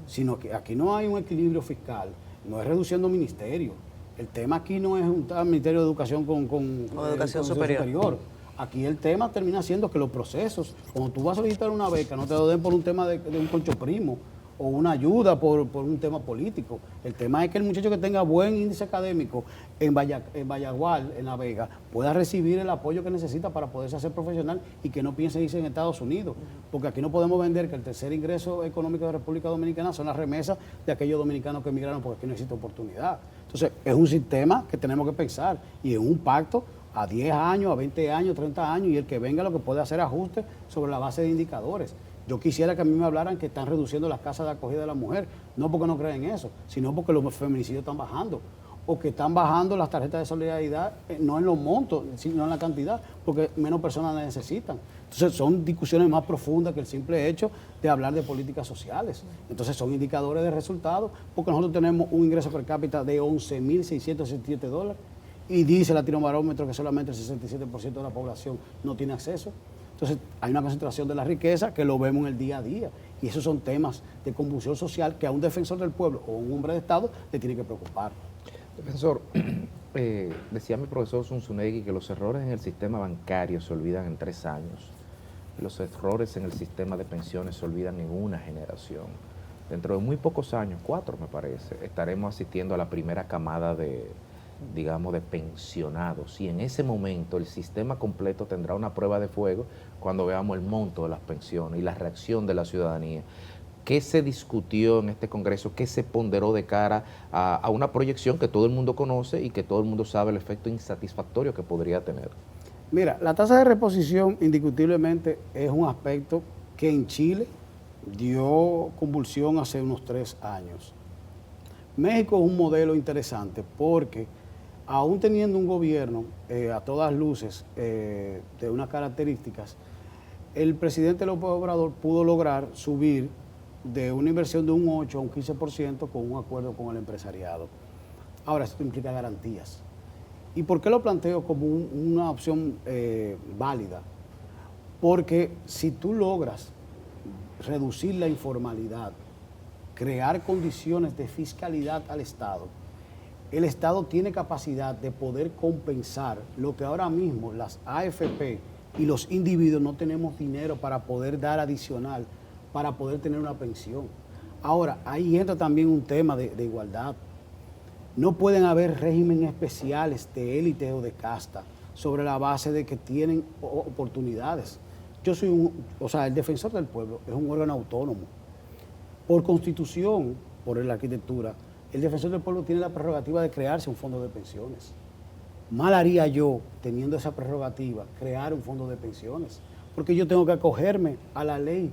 Sino que aquí no hay un equilibrio fiscal, no es reduciendo ministerios. El tema aquí no es un Ministerio de Educación con Educación Superior. Aquí el tema termina siendo que los procesos, cuando tú vas a solicitar una beca, no te lo den por un tema de un concho primo o una ayuda por un tema político. El tema es que el muchacho que tenga buen índice académico en Vallagual, en La Vega, pueda recibir el apoyo que necesita para poderse hacer profesional y que no piense irse en Estados Unidos. Porque aquí no podemos vender que el tercer ingreso económico de la República Dominicana son las remesas de aquellos dominicanos que emigraron, porque aquí no existe oportunidad. Entonces, es un sistema que tenemos que pensar, y es un pacto a 10 años, a 20 años, 30 años, y el que venga lo que puede hacer ajustes sobre la base de indicadores. Yo quisiera que a mí me hablaran que están reduciendo las casas de acogida de la mujer, no porque no creen eso, sino porque los feminicidios están bajando, o que están bajando las tarjetas de solidaridad, no en los montos, sino en la cantidad, porque menos personas las necesitan. Entonces son discusiones más profundas que el simple hecho de hablar de políticas sociales. Entonces son indicadores de resultados, porque nosotros tenemos un ingreso per cápita de $11.667, y dice el Latinobarómetro que solamente el 67% de la población no tiene acceso. Entonces hay una concentración de la riqueza que lo vemos en el día a día, y esos son temas de convulsión social que a un defensor del pueblo o un hombre de Estado le tiene que preocupar. Defensor, decía mi profesor Zunzunegui que los errores en el sistema bancario se olvidan en 3 años, los errores en el sistema de pensiones se olvidan en una generación. Dentro de muy pocos años, 4 me parece, estaremos asistiendo a la primera camada de pensionados, y en ese momento el sistema completo tendrá una prueba de fuego cuando veamos el monto de las pensiones y la reacción de la ciudadanía. ¿Qué se discutió en este Congreso? ¿Qué se ponderó de cara a una proyección que todo el mundo conoce y que todo el mundo sabe el efecto insatisfactorio que podría tener? Mira, la tasa de reposición indiscutiblemente es un aspecto que en Chile dio convulsión hace unos 3 años. México es un modelo interesante porque aún teniendo un gobierno a todas luces de unas características, el presidente López Obrador pudo lograr subir de una inversión de un 8 a un 15% con un acuerdo con el empresariado. Ahora, esto implica garantías. ¿Y por qué lo planteo como una opción válida? Porque si tú logras reducir la informalidad, crear condiciones de fiscalidad al Estado, el Estado tiene capacidad de poder compensar lo que ahora mismo las AFP y los individuos no tenemos dinero para poder dar adicional, para poder tener una pensión. Ahora, ahí entra también un tema de igualdad. No pueden haber regímenes especiales de élite o de casta sobre la base de que tienen oportunidades. Yo soy el defensor del pueblo es un órgano autónomo. Por constitución, por la arquitectura, el defensor del pueblo tiene la prerrogativa de crearse un fondo de pensiones. Mal haría yo, teniendo esa prerrogativa, crear un fondo de pensiones, porque yo tengo que acogerme a la ley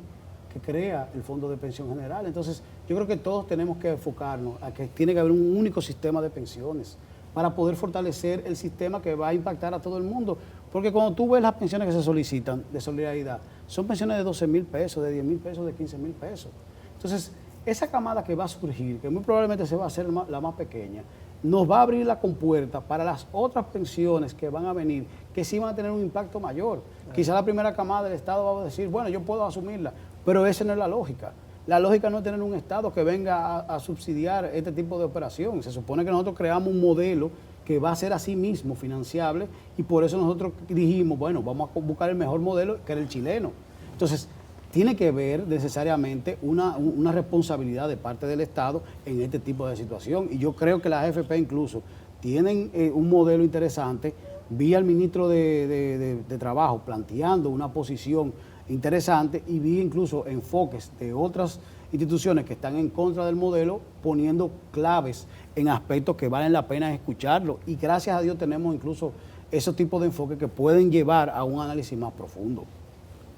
que crea el Fondo de Pensión General. Entonces, yo creo que todos tenemos que enfocarnos a que tiene que haber un único sistema de pensiones para poder fortalecer el sistema que va a impactar a todo el mundo. Porque cuando tú ves las pensiones que se solicitan de solidaridad, son pensiones de 12,000 pesos, de 10,000 pesos, de 15,000 pesos. Entonces, esa camada que va a surgir, que muy probablemente se va a hacer la más pequeña, nos va a abrir la compuerta para las otras pensiones que van a venir, que sí van a tener un impacto mayor. Quizá la primera camada del Estado va a decir, bueno, yo puedo asumirla, pero esa no es la lógica. La lógica no es tener un Estado que venga a subsidiar este tipo de operación. Se supone que nosotros creamos un modelo que va a ser a sí mismo financiable y por eso nosotros dijimos, bueno, vamos a buscar el mejor modelo, que era el chileno. Entonces, tiene que ver necesariamente una responsabilidad de parte del Estado en este tipo de situación. Y yo creo que las AFP incluso tienen un modelo interesante. Vi al ministro de Trabajo planteando una posición interesante y vi incluso enfoques de otras instituciones que están en contra del modelo poniendo claves en aspectos que valen la pena escucharlo. Y gracias a Dios tenemos incluso esos tipos de enfoques que pueden llevar a un análisis más profundo.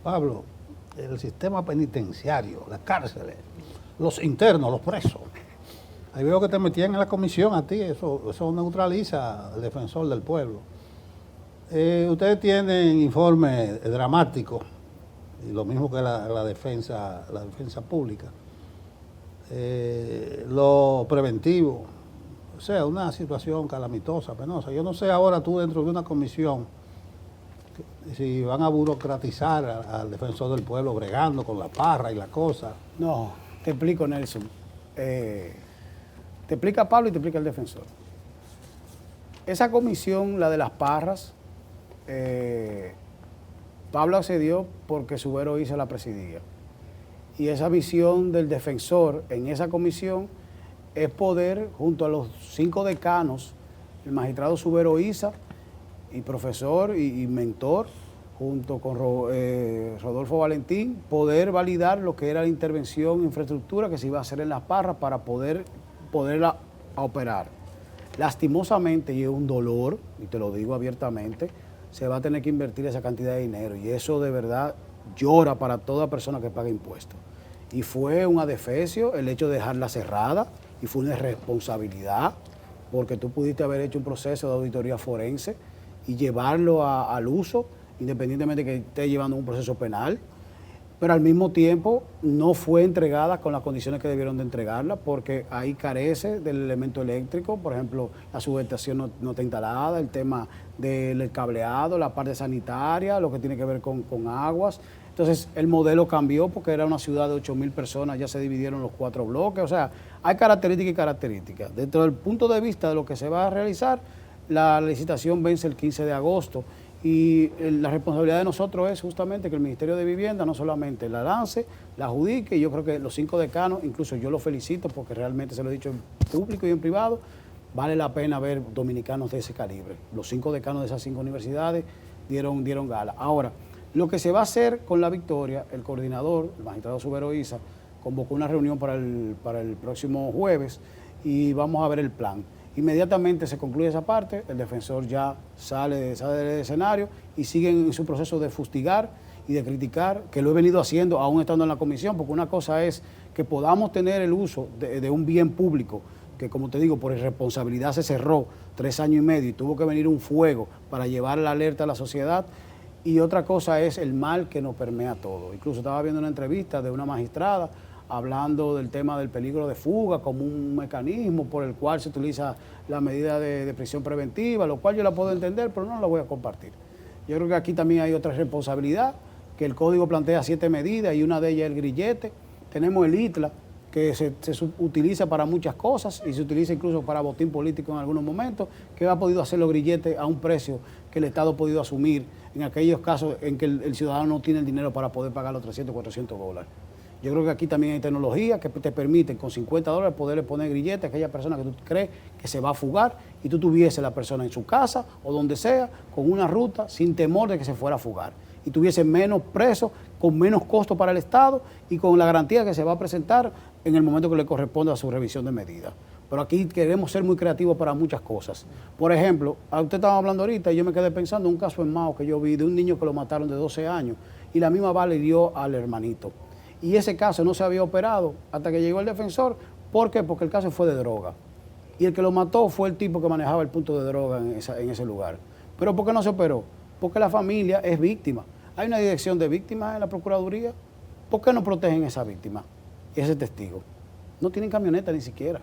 Pablo, el sistema penitenciario, las cárceles, los internos, los presos. Ahí veo que te metían en la comisión a ti, eso neutraliza al defensor del pueblo. Ustedes tienen informes dramáticos, y lo mismo que la defensa pública. Lo preventivo, o sea, una situación calamitosa, penosa. Yo no sé ahora tú dentro de una comisión si van a burocratizar al defensor del pueblo bregando con la parra y la cosa. No, te explico, Nelson. Te explica Pablo y te explica el defensor. Esa comisión, la de las parras, Pablo accedió porque Subero Isa la presidía. Y esa visión del defensor en esa comisión es poder, junto a los 5 decanos, el magistrado Subero Isa, y profesor y mentor, junto con Rodolfo Valentín, poder validar lo que era la intervención en infraestructura que se iba a hacer en Las Parras para poderla operar. Lastimosamente, y es un dolor, y te lo digo abiertamente, se va a tener que invertir esa cantidad de dinero, y eso de verdad llora para toda persona que paga impuestos. Y fue un adefesio el hecho de dejarla cerrada, y fue una irresponsabilidad, porque tú pudiste haber hecho un proceso de auditoría forense y llevarlo al uso, independientemente de que esté llevando un proceso penal, pero al mismo tiempo no fue entregada con las condiciones que debieron de entregarla, porque ahí carece del elemento eléctrico, por ejemplo, la subestación no está instalada, el tema del cableado, la parte sanitaria, lo que tiene que ver con aguas. Entonces el modelo cambió porque era una ciudad de 8,000 personas, ya se dividieron los 4 bloques, o sea, hay características y características. Dentro del punto de vista de lo que se va a realizar, la licitación vence el 15 de agosto y la responsabilidad de nosotros es justamente que el Ministerio de Vivienda no solamente la lance, la adjudique, y yo creo que los 5 decanos, incluso yo los felicito porque realmente se lo he dicho en público y en privado, vale la pena ver dominicanos de ese calibre. Los 5 decanos de esas 5 universidades dieron gala. Ahora, lo que se va a hacer con la victoria, el coordinador, el magistrado Subero Isa, convocó una reunión para el próximo jueves y vamos a ver el plan. Inmediatamente se concluye esa parte, el defensor ya sale del escenario y sigue en su proceso de fustigar y de criticar, que lo he venido haciendo aún estando en la comisión, porque una cosa es que podamos tener el uso de un bien público, que como te digo, por irresponsabilidad se cerró 3 años y medio y tuvo que venir un fuego para llevar la alerta a la sociedad, y otra cosa es el mal que nos permea todo. Incluso estaba viendo una entrevista de una magistrada hablando del tema del peligro de fuga como un mecanismo por el cual se utiliza la medida de prisión preventiva, lo cual yo la puedo entender, pero no la voy a compartir. Yo creo que aquí también hay otra responsabilidad, que el código plantea 7 medidas y una de ellas es el grillete. Tenemos el ITLA, que se utiliza para muchas cosas y se utiliza incluso para botín político en algunos momentos, que ha podido hacer los grilletes a un precio que el Estado ha podido asumir en aquellos casos en que el ciudadano no tiene el dinero para poder pagar los 300, 400 dólares. Yo creo que aquí también hay tecnología que te permiten con 50 dólares poderle poner grilletes a aquella persona que tú crees que se va a fugar y tú tuviese la persona en su casa o donde sea con una ruta sin temor de que se fuera a fugar y tuviese menos presos, con menos costo para el Estado y con la garantía que se va a presentar en el momento que le corresponda a su revisión de medidas. Pero aquí queremos ser muy creativos para muchas cosas. Por ejemplo, a usted estaba hablando ahorita y yo me quedé pensando en un caso en Mao que yo vi de un niño que lo mataron de 12 años y la misma bala le dio al hermanito. Y ese caso no se había operado hasta que llegó el defensor. ¿Por qué? Porque el caso fue de droga. Y el que lo mató fue el tipo que manejaba el punto de droga en ese lugar. ¿Pero por qué no se operó? Porque la familia es víctima. Hay una dirección de víctimas en la Procuraduría. ¿Por qué no protegen a esa víctima y ese testigo? No tienen camioneta ni siquiera.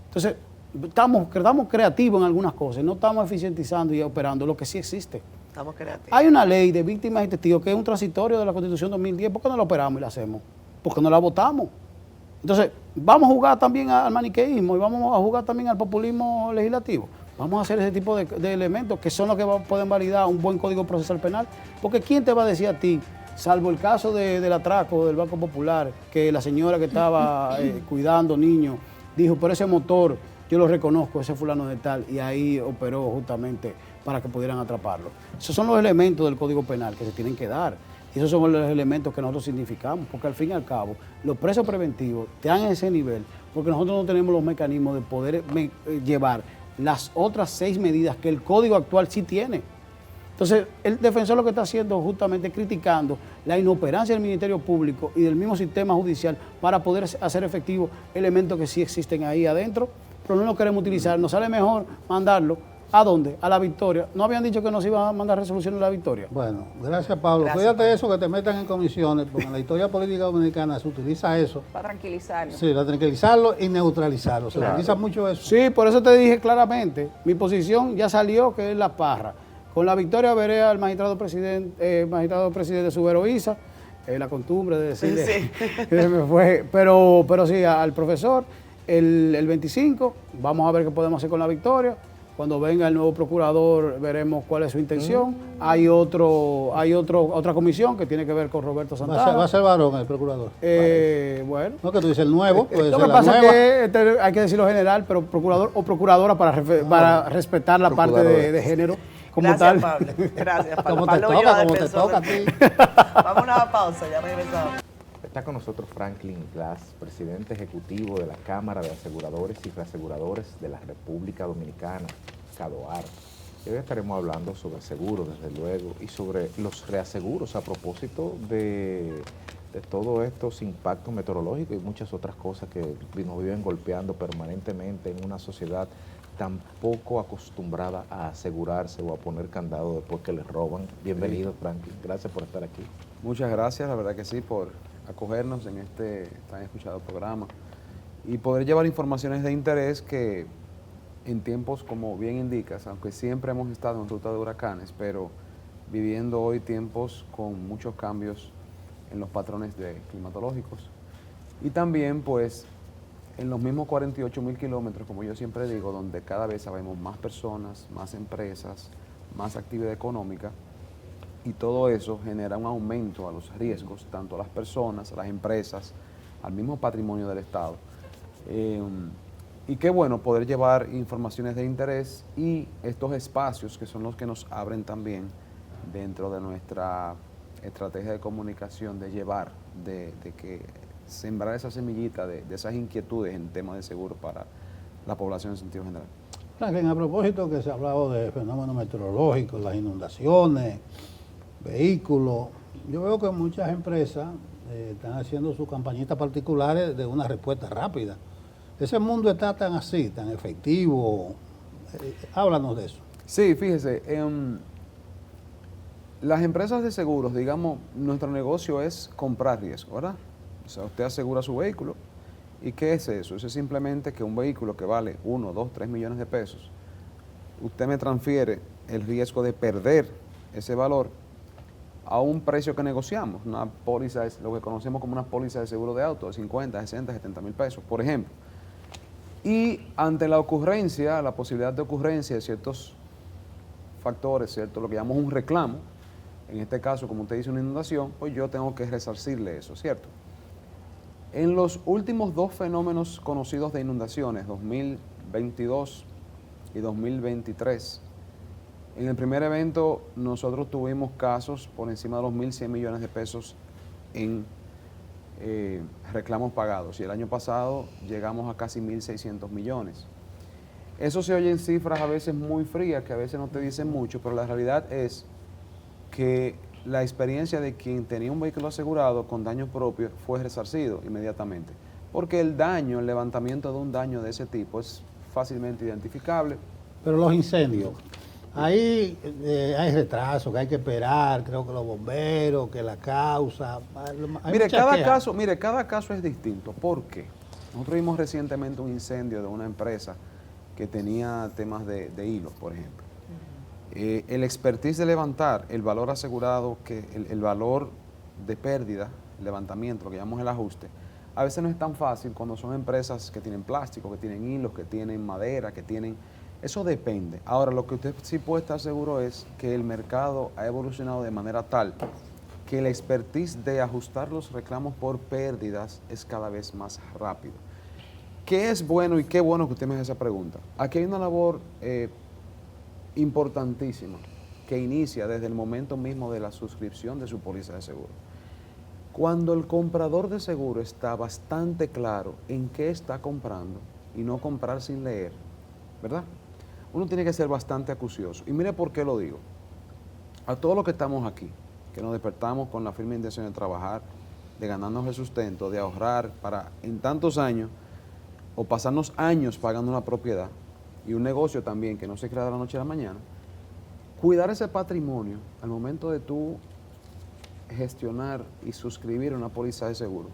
Entonces, estamos creativos en algunas cosas, no estamos eficientizando y operando lo que sí existe. Estamos creativos. Hay una ley de víctimas y testigos que es un transitorio de la Constitución 2010. ¿Por qué no la operamos y la hacemos? Porque no la votamos. Entonces, vamos a jugar también al maniqueísmo y vamos a jugar también al populismo legislativo. Vamos a hacer ese tipo de elementos que son los que pueden validar un buen código procesal penal. Porque ¿quién te va a decir a ti, salvo el caso del atraco del Banco Popular, que la señora que estaba cuidando niños dijo, por ese motor yo lo reconozco, ese fulano de tal, y ahí operó justamente para que pudieran atraparlo? Esos son los elementos del Código Penal que se tienen que dar. Y esos son los elementos que nosotros significamos, porque al fin y al cabo, los presos preventivos están en ese nivel, porque nosotros no tenemos los mecanismos de poder llevar las otras 6 medidas que el Código actual sí tiene. Entonces, el defensor lo que está haciendo es justamente criticando la inoperancia del Ministerio Público y del mismo sistema judicial para poder hacer efectivos elementos que sí existen ahí adentro, pero no lo queremos utilizar. Nos sale mejor mandarlo. ¿A dónde? A La Victoria. ¿No habían dicho que nos iban a mandar resoluciones a La Victoria? Bueno, gracias Pablo. Gracias, Cuídate Pablo. eso, que te metan en comisiones, porque en la historia política dominicana se utiliza eso. Para tranquilizarlo. Sí, para tranquilizarlo y neutralizarlo. Se utiliza mucho eso. Sí, por eso te dije claramente, mi posición ya salió, que es la parra. Con La Victoria veré al magistrado presidente Subero Isa, la costumbre de decirle Sí. que se me fue, pero sí, al profesor, el 25, vamos a ver qué podemos hacer con La Victoria. Cuando venga el nuevo procurador veremos cuál es su intención. Hay otra comisión que tiene que ver con Roberto Santana. Va a ser varón el procurador. Bueno. No, que tú dices el nuevo, puede Lo ser que la pasa nueva. es que hay que decirlo general, pero procurador o procuradora para respetar la parte de género como Gracias, tal. Pablo. Gracias, Pablo. Como te Pablo toca, Ulloa, como te defensor toca a del- ti. Vamos a una pausa, ya regresamos. Está con nosotros Franklin Glass, presidente ejecutivo de la Cámara de Aseguradores y Reaseguradores de la República Dominicana, CADOAR. Y hoy estaremos hablando sobre seguros, desde luego, y sobre los reaseguros a propósito de todos estos impactos meteorológicos y muchas otras cosas que nos viven golpeando permanentemente en una sociedad tan poco acostumbrada a asegurarse o a poner candado después que les roban. Bienvenido, Franklin. Gracias por estar aquí. Muchas gracias, la verdad que sí, por acogernos en este tan escuchado programa y poder llevar informaciones de interés que en tiempos, como bien indicas, aunque siempre hemos estado en ruta de huracanes, pero viviendo hoy tiempos con muchos cambios en los patrones climatológicos y también pues en los mismos 48.000 kilómetros, como yo siempre digo, donde cada vez sabemos más personas, más empresas, más actividad económica, y todo eso genera un aumento a los riesgos, tanto a las personas, a las empresas, al mismo patrimonio del Estado. Y qué bueno poder llevar informaciones de interés y estos espacios que son los que nos abren también dentro de nuestra estrategia de comunicación, de llevar, de que sembrar esa semillita de esas inquietudes en temas de seguro para la población en sentido general. Franklin, a propósito que se ha hablado de fenómenos meteorológicos, las inundaciones, vehículos, yo veo que muchas empresas están haciendo sus campañitas particulares de una respuesta rápida. Ese mundo está tan así, tan efectivo. Háblanos de eso. Sí, fíjese, las empresas de seguros, digamos, nuestro negocio es comprar riesgo, ¿verdad? O sea, usted asegura su vehículo. ¿Y qué es eso? Eso es simplemente que un vehículo que vale 1, 2, 3 millones de pesos, usted me transfiere el riesgo de perder ese valor a un precio que negociamos, una póliza, es lo que conocemos como una póliza de seguro de auto de 50, 60, 70 mil pesos, por ejemplo. Y ante la ocurrencia, la posibilidad de ocurrencia de ciertos factores, ¿cierto? Lo que llamamos un reclamo, en este caso, como usted dice, una inundación, pues yo tengo que resarcirle eso, ¿cierto? En los últimos dos fenómenos conocidos de inundaciones, 2022 y 2023, en el primer evento nosotros tuvimos casos por encima de los 1.100 millones de pesos en reclamos pagados y el año pasado llegamos a casi 1.600 millones. Eso se oye en cifras a veces muy frías, que a veces no te dicen mucho, pero la realidad es que la experiencia de quien tenía un vehículo asegurado con daño propio fue resarcido inmediatamente. Porque el daño, el levantamiento de un daño de ese tipo es fácilmente identificable. Pero los incendios, ahí hay retraso, que hay que esperar, creo que los bomberos, que la causa. Mire, cada caso es distinto. ¿Por qué? Nosotros vimos recientemente un incendio de una empresa que tenía temas de hilos, por ejemplo. El expertise de levantar el valor asegurado, que el valor de pérdida, el levantamiento, lo que llamamos el ajuste, a veces no es tan fácil cuando son empresas que tienen plástico, que tienen hilos, que tienen madera, que tienen... Eso depende. Ahora, lo que usted sí puede estar seguro es que el mercado ha evolucionado de manera tal que el expertise de ajustar los reclamos por pérdidas es cada vez más rápido. ¿Qué es bueno y qué bueno que usted me haga esa pregunta? Aquí hay una labor importantísima que inicia desde el momento mismo de la suscripción de su póliza de seguro. Cuando el comprador de seguro está bastante claro en qué está comprando y no comprar sin leer, ¿verdad? Uno tiene que ser bastante acucioso. Y mire por qué lo digo. A todos los que estamos aquí, que nos despertamos con la firme intención de trabajar, de ganarnos el sustento, de ahorrar para en tantos años o pasarnos años pagando una propiedad y un negocio también que no se crea de la noche a la mañana, cuidar ese patrimonio al momento de tú gestionar y suscribir una póliza de seguro.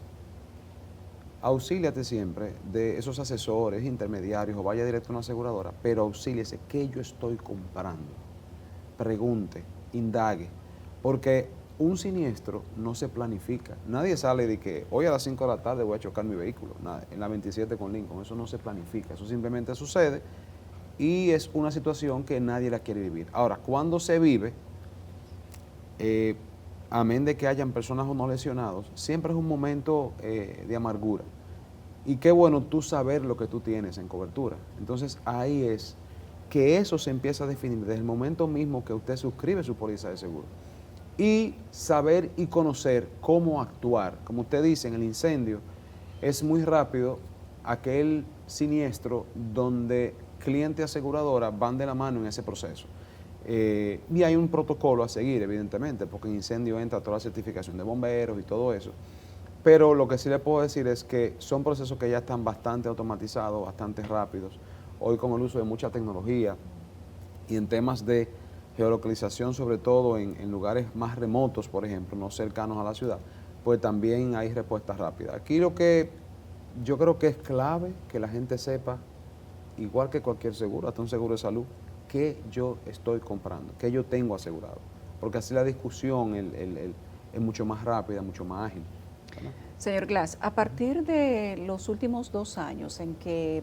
Auxíliate siempre de esos asesores, intermediarios o vaya directo a una aseguradora, pero auxíliese qué yo estoy comprando. Pregunte, indague, porque un siniestro no se planifica. Nadie sale de que hoy a las 5 de la tarde voy a chocar mi vehículo, nada, en la 27 con Lincoln, eso no se planifica, eso simplemente sucede y es una situación que nadie la quiere vivir. Ahora, cuando se vive, amén de que hayan personas o no lesionados, siempre es un momento de amargura. Y qué bueno tú saber lo que tú tienes en cobertura. Entonces ahí es que eso se empieza a definir desde el momento mismo que usted suscribe su póliza de seguro. Y saber y conocer cómo actuar. Como usted dice, en el incendio es muy rápido aquel siniestro donde cliente y aseguradora van de la mano en ese proceso. Y hay un protocolo a seguir, evidentemente, porque en incendio entra toda la certificación de bomberos y todo eso. Pero lo que sí le puedo decir es que son procesos que ya están bastante automatizados, bastante rápidos. Hoy con el uso de mucha tecnología y en temas de geolocalización, sobre todo en lugares más remotos, por ejemplo, no cercanos a la ciudad, pues también hay respuestas rápidas. Aquí lo que yo creo que es clave que la gente sepa, igual que cualquier seguro, hasta un seguro de salud, qué yo estoy comprando, qué yo tengo asegurado. Porque así la discusión es mucho más rápida, mucho más ágil, ¿verdad? Señor Glass, a partir de los últimos 2 años en que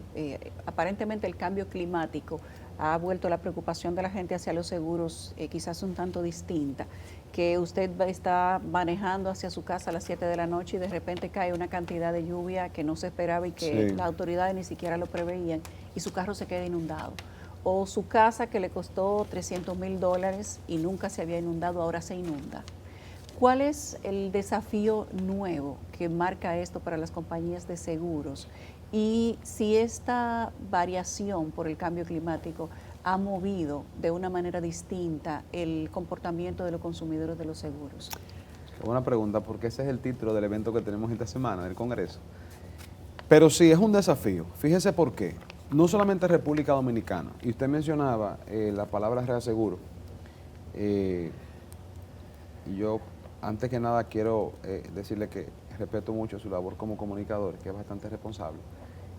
aparentemente el cambio climático ha vuelto la preocupación de la gente hacia los seguros quizás un tanto distinta, que usted está manejando hacia su casa a las 7 de la noche y de repente cae una cantidad de lluvia que no se esperaba y que las autoridades ni siquiera lo preveían y su carro se queda inundado. O su casa que le costó $300,000 y nunca se había inundado, ahora se inunda. ¿Cuál es el desafío nuevo que marca esto para las compañías de seguros? Y si esta variación por el cambio climático ha movido de una manera distinta el comportamiento de los consumidores de los seguros. Qué buena pregunta, porque ese es el título del evento que tenemos esta semana, del Congreso. Pero sí, es un desafío. Fíjese por qué. No solamente República Dominicana, y usted mencionaba la palabra reaseguro. Yo, antes que nada, quiero decirle que respeto mucho su labor como comunicador, que es bastante responsable.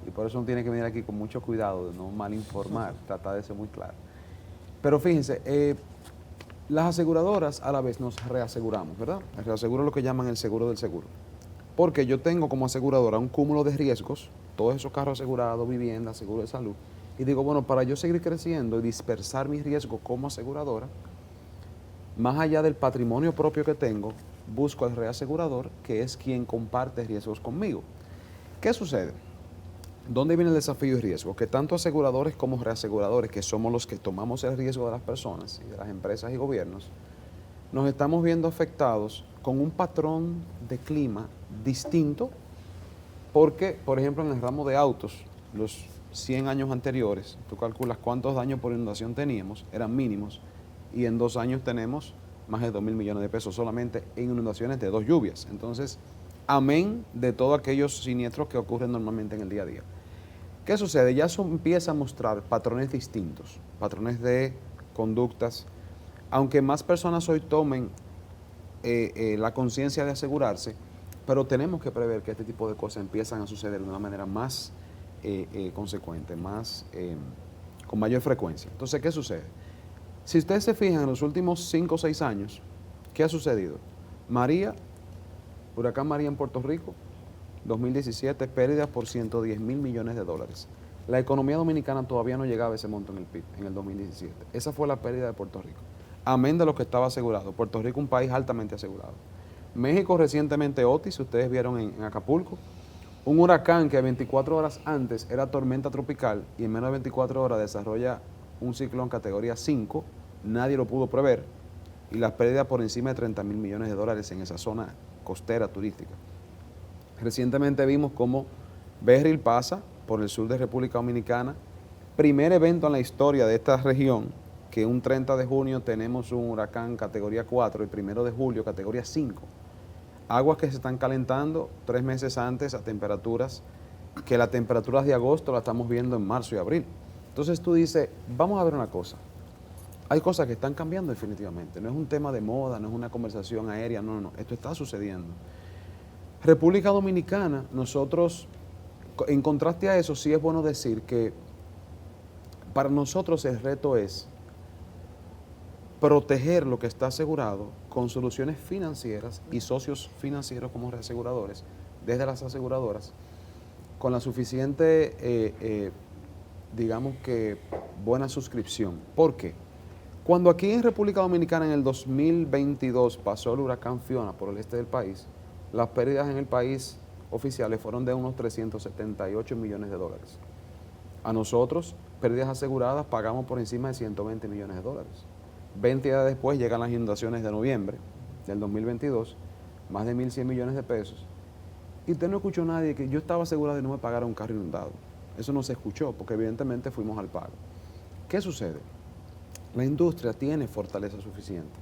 Y por eso uno tiene que venir aquí con mucho cuidado de no mal informar, tratar de ser muy claro. Pero fíjense, Las aseguradoras a la vez nos reaseguramos, ¿verdad? El reaseguro es lo que llaman el seguro del seguro. Porque yo tengo como aseguradora un cúmulo de riesgos, todos esos carros asegurados, vivienda, seguro de salud, y digo, bueno, para yo seguir creciendo y dispersar mis riesgos como aseguradora, más allá del patrimonio propio que tengo, busco al reasegurador, que es quien comparte riesgos conmigo. ¿Qué sucede? ¿Dónde viene el desafío y riesgo? Que tanto aseguradores como reaseguradores, que somos los que tomamos el riesgo de las personas y de las empresas y gobiernos, nos estamos viendo afectados con un patrón de clima distinto, porque, por ejemplo, en el ramo de autos, los 100 años anteriores, tú calculas cuántos daños por inundación teníamos, eran mínimos, y en 2 años tenemos más de 2.000 millones de pesos solamente en inundaciones de 2 lluvias. Entonces, amén de todos aquellos siniestros que ocurren normalmente en el día a día. ¿Qué sucede? Ya eso empieza a mostrar patrones distintos, patrones de conductas. Aunque más personas hoy tomen la conciencia de asegurarse, pero tenemos que prever que este tipo de cosas empiezan a suceder de una manera más consecuente, con mayor frecuencia. Entonces, ¿qué sucede? Si ustedes se fijan en los últimos 5 o 6 años, ¿qué ha sucedido? Huracán María en Puerto Rico, 2017, pérdidas por 110.000 millones de dólares. La economía dominicana todavía no llegaba a ese monto en el PIB en el 2017. Esa fue la pérdida de Puerto Rico. Amén de lo que estaba asegurado. Puerto Rico un país altamente asegurado. México recientemente Otis, ustedes vieron en Acapulco, un huracán que 24 horas antes era tormenta tropical y en menos de 24 horas desarrolla un ciclón categoría 5, nadie lo pudo prever, y las pérdidas por encima de 30.000 millones de dólares en esa zona costera turística. Recientemente vimos cómo Beryl pasa por el sur de República Dominicana, primer evento en la historia de esta región, que un 30 de junio tenemos un huracán categoría 4, el 1 de julio categoría 5. Aguas que se están calentando 3 meses antes a temperaturas que las temperaturas de agosto las estamos viendo en marzo y abril. Entonces tú dices, vamos a ver una cosa, hay cosas que están cambiando definitivamente, no es un tema de moda, no es una conversación aérea, no, esto está sucediendo. República Dominicana, nosotros, en contraste a eso, sí es bueno decir que para nosotros el reto es proteger lo que está asegurado con soluciones financieras y socios financieros como reaseguradores, desde las aseguradoras, con la suficiente, digamos que, buena suscripción. ¿Por qué? Cuando aquí en República Dominicana en el 2022 pasó el huracán Fiona por el este del país, las pérdidas en el país oficiales fueron de unos 378 millones de dólares. A nosotros, pérdidas aseguradas, pagamos por encima de 120 millones de dólares. 20 días después llegan las inundaciones de noviembre del 2022, más de 1.100 millones de pesos. Y usted no escuchó a nadie que yo estaba asegurado y no me pagara un carro inundado. Eso no se escuchó porque evidentemente fuimos al pago. ¿Qué sucede? La industria tiene fortaleza suficiente.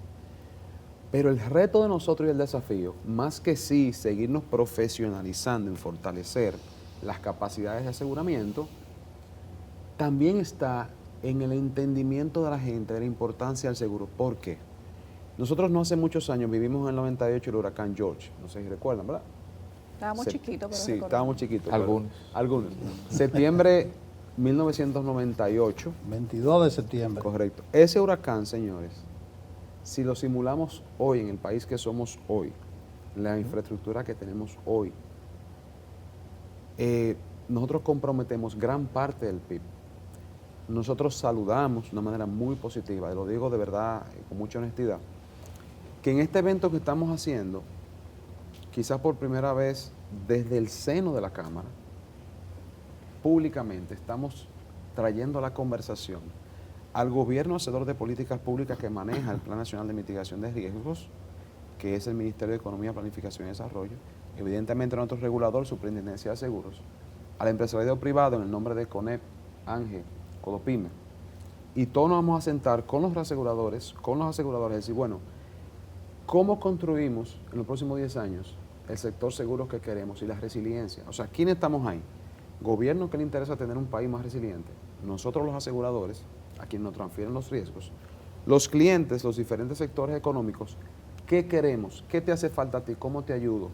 Pero el reto de nosotros y el desafío, más que sí seguirnos profesionalizando en fortalecer las capacidades de aseguramiento, también está en el entendimiento de la gente de la importancia del seguro. ¿Por qué? Nosotros no hace muchos años vivimos en el 98 el huracán George, no sé si recuerdan, ¿verdad? Estábamos chiquitos, pero sí, recordamos. estábamos chiquitos. Algunos. Septiembre 1998. 22 de septiembre. Correcto. Ese huracán, señores, si lo simulamos hoy en el país que somos hoy, la infraestructura que tenemos hoy, nosotros comprometemos gran parte del PIB. Nosotros saludamos de una manera muy positiva, y lo digo de verdad, con mucha honestidad, que en este evento que estamos haciendo, quizás por primera vez desde el seno de la Cámara, públicamente estamos trayendo a la conversación al gobierno hacedor de políticas públicas que maneja el Plan Nacional de Mitigación de Riesgos, que es el Ministerio de Economía, Planificación y Desarrollo, evidentemente nuestro regulador, Superintendencia de Seguros, al empresariado privado en el nombre de CONEP, ANGE, CODOPYME, y todos nos vamos a sentar con los reaseguradores, y decir, bueno, ¿cómo construimos en los próximos 10 años el sector seguros que queremos y la resiliencia? O sea, ¿quiénes estamos ahí? Gobierno que le interesa tener un país más resiliente, nosotros los aseguradores, a quienes nos transfieren los riesgos, los clientes, los diferentes sectores económicos, ¿qué queremos? ¿Qué te hace falta a ti? ¿Cómo te ayudo?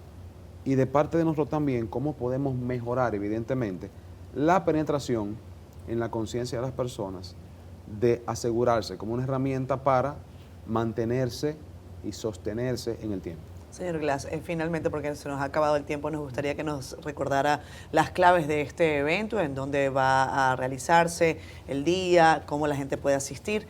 Y de parte de nosotros también, ¿cómo podemos mejorar, evidentemente, la penetración en la conciencia de las personas de asegurarse como una herramienta para mantenerse y sostenerse en el tiempo. Señor Glass, finalmente, porque se nos ha acabado el tiempo, nos gustaría que nos recordara las claves de este evento, en dónde va a realizarse, el día, cómo la gente puede asistir,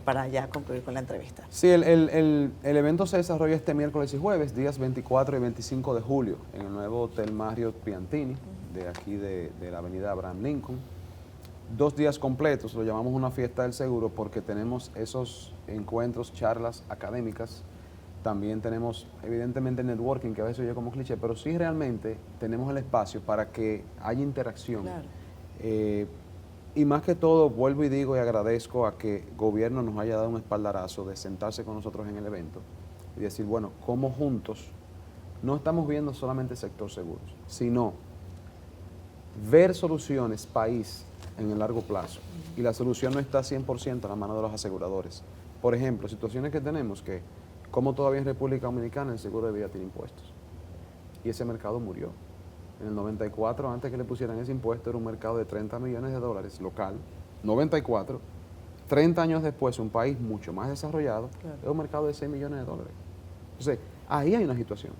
para ya concluir con la entrevista. Sí, el evento se desarrolla este miércoles y jueves, días 24 y 25 de julio, en el nuevo Hotel Marriott Piantini, de aquí de la avenida Abraham Lincoln. 2 días completos, lo llamamos una fiesta del seguro porque tenemos esos encuentros, charlas académicas. También tenemos, evidentemente, networking, que a veces oye como cliché, pero sí realmente tenemos el espacio para que haya interacción. Claro. Y más que todo, vuelvo y digo y agradezco a que el gobierno nos haya dado un espaldarazo de sentarse con nosotros en el evento y decir, bueno, cómo juntos no estamos viendo solamente el sector seguros, sino ver soluciones país en el largo plazo. Y la solución no está 100% en la mano de los aseguradores. Por ejemplo, situaciones que tenemos que, como todavía en República Dominicana, el seguro de vida tiene impuestos. Y ese mercado murió. En el 94, antes que le pusieran ese impuesto, era un mercado de 30 millones de dólares local. 94. 30 años después, un país mucho más desarrollado, Claro. es un mercado de 6 millones de dólares. Entonces, ahí hay una situación.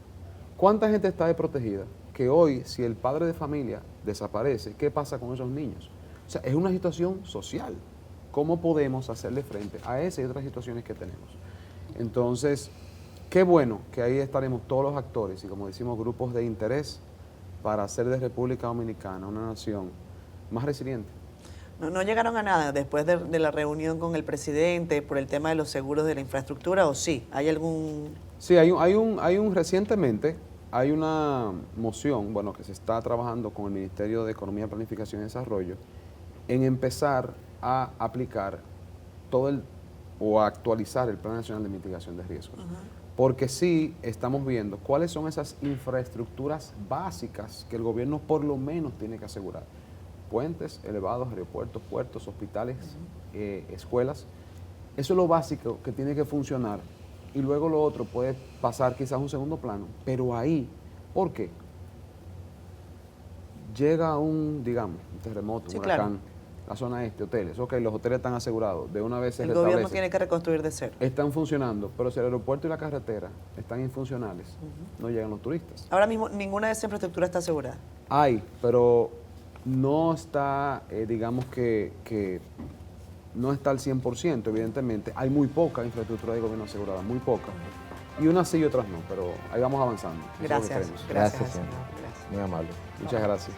¿Cuánta gente está desprotegida? Que hoy, si el padre de familia desaparece, ¿qué pasa con esos niños? O sea, es una situación social. ¿Cómo podemos hacerle frente a esa y otras situaciones que tenemos? Entonces, qué bueno que ahí estaremos todos los actores y, como decimos, grupos de interés para hacer de República Dominicana una nación más resiliente. No llegaron a nada después de la reunión con el presidente por el tema de los seguros de la infraestructura, ¿o sí? ¿Hay algún...? Sí, recientemente hay una moción, bueno, que se está trabajando con el Ministerio de Economía, Planificación y Desarrollo en empezar a aplicar o a actualizar el Plan Nacional de Mitigación de Riesgos. Porque sí estamos viendo cuáles son esas infraestructuras básicas que el gobierno por lo menos tiene que asegurar. Puentes, elevados, aeropuertos, puertos, hospitales, escuelas. Eso es lo básico que tiene que funcionar. Y luego lo otro puede pasar quizás a un segundo plano. Pero ahí, ¿por qué? Llega un terremoto, Sí, un huracán, claro. la zona este, hoteles. Ok, los hoteles están asegurados. De una vez se El gobierno restablecen. tiene que reconstruir de cero. Están funcionando, pero si el aeropuerto y la carretera están infuncionales, no llegan los turistas. Ahora mismo ninguna de esas infraestructuras está asegurada. Hay, pero no está, digamos que no está al 100%, evidentemente. Hay muy poca infraestructura de gobierno asegurada, muy poca. Y unas sí y otras no, pero ahí vamos avanzando. Eso es lo que Gracias. queremos. Gracias, Gracias, señor. señor. Gracias. Muy amable. Muchas gracias.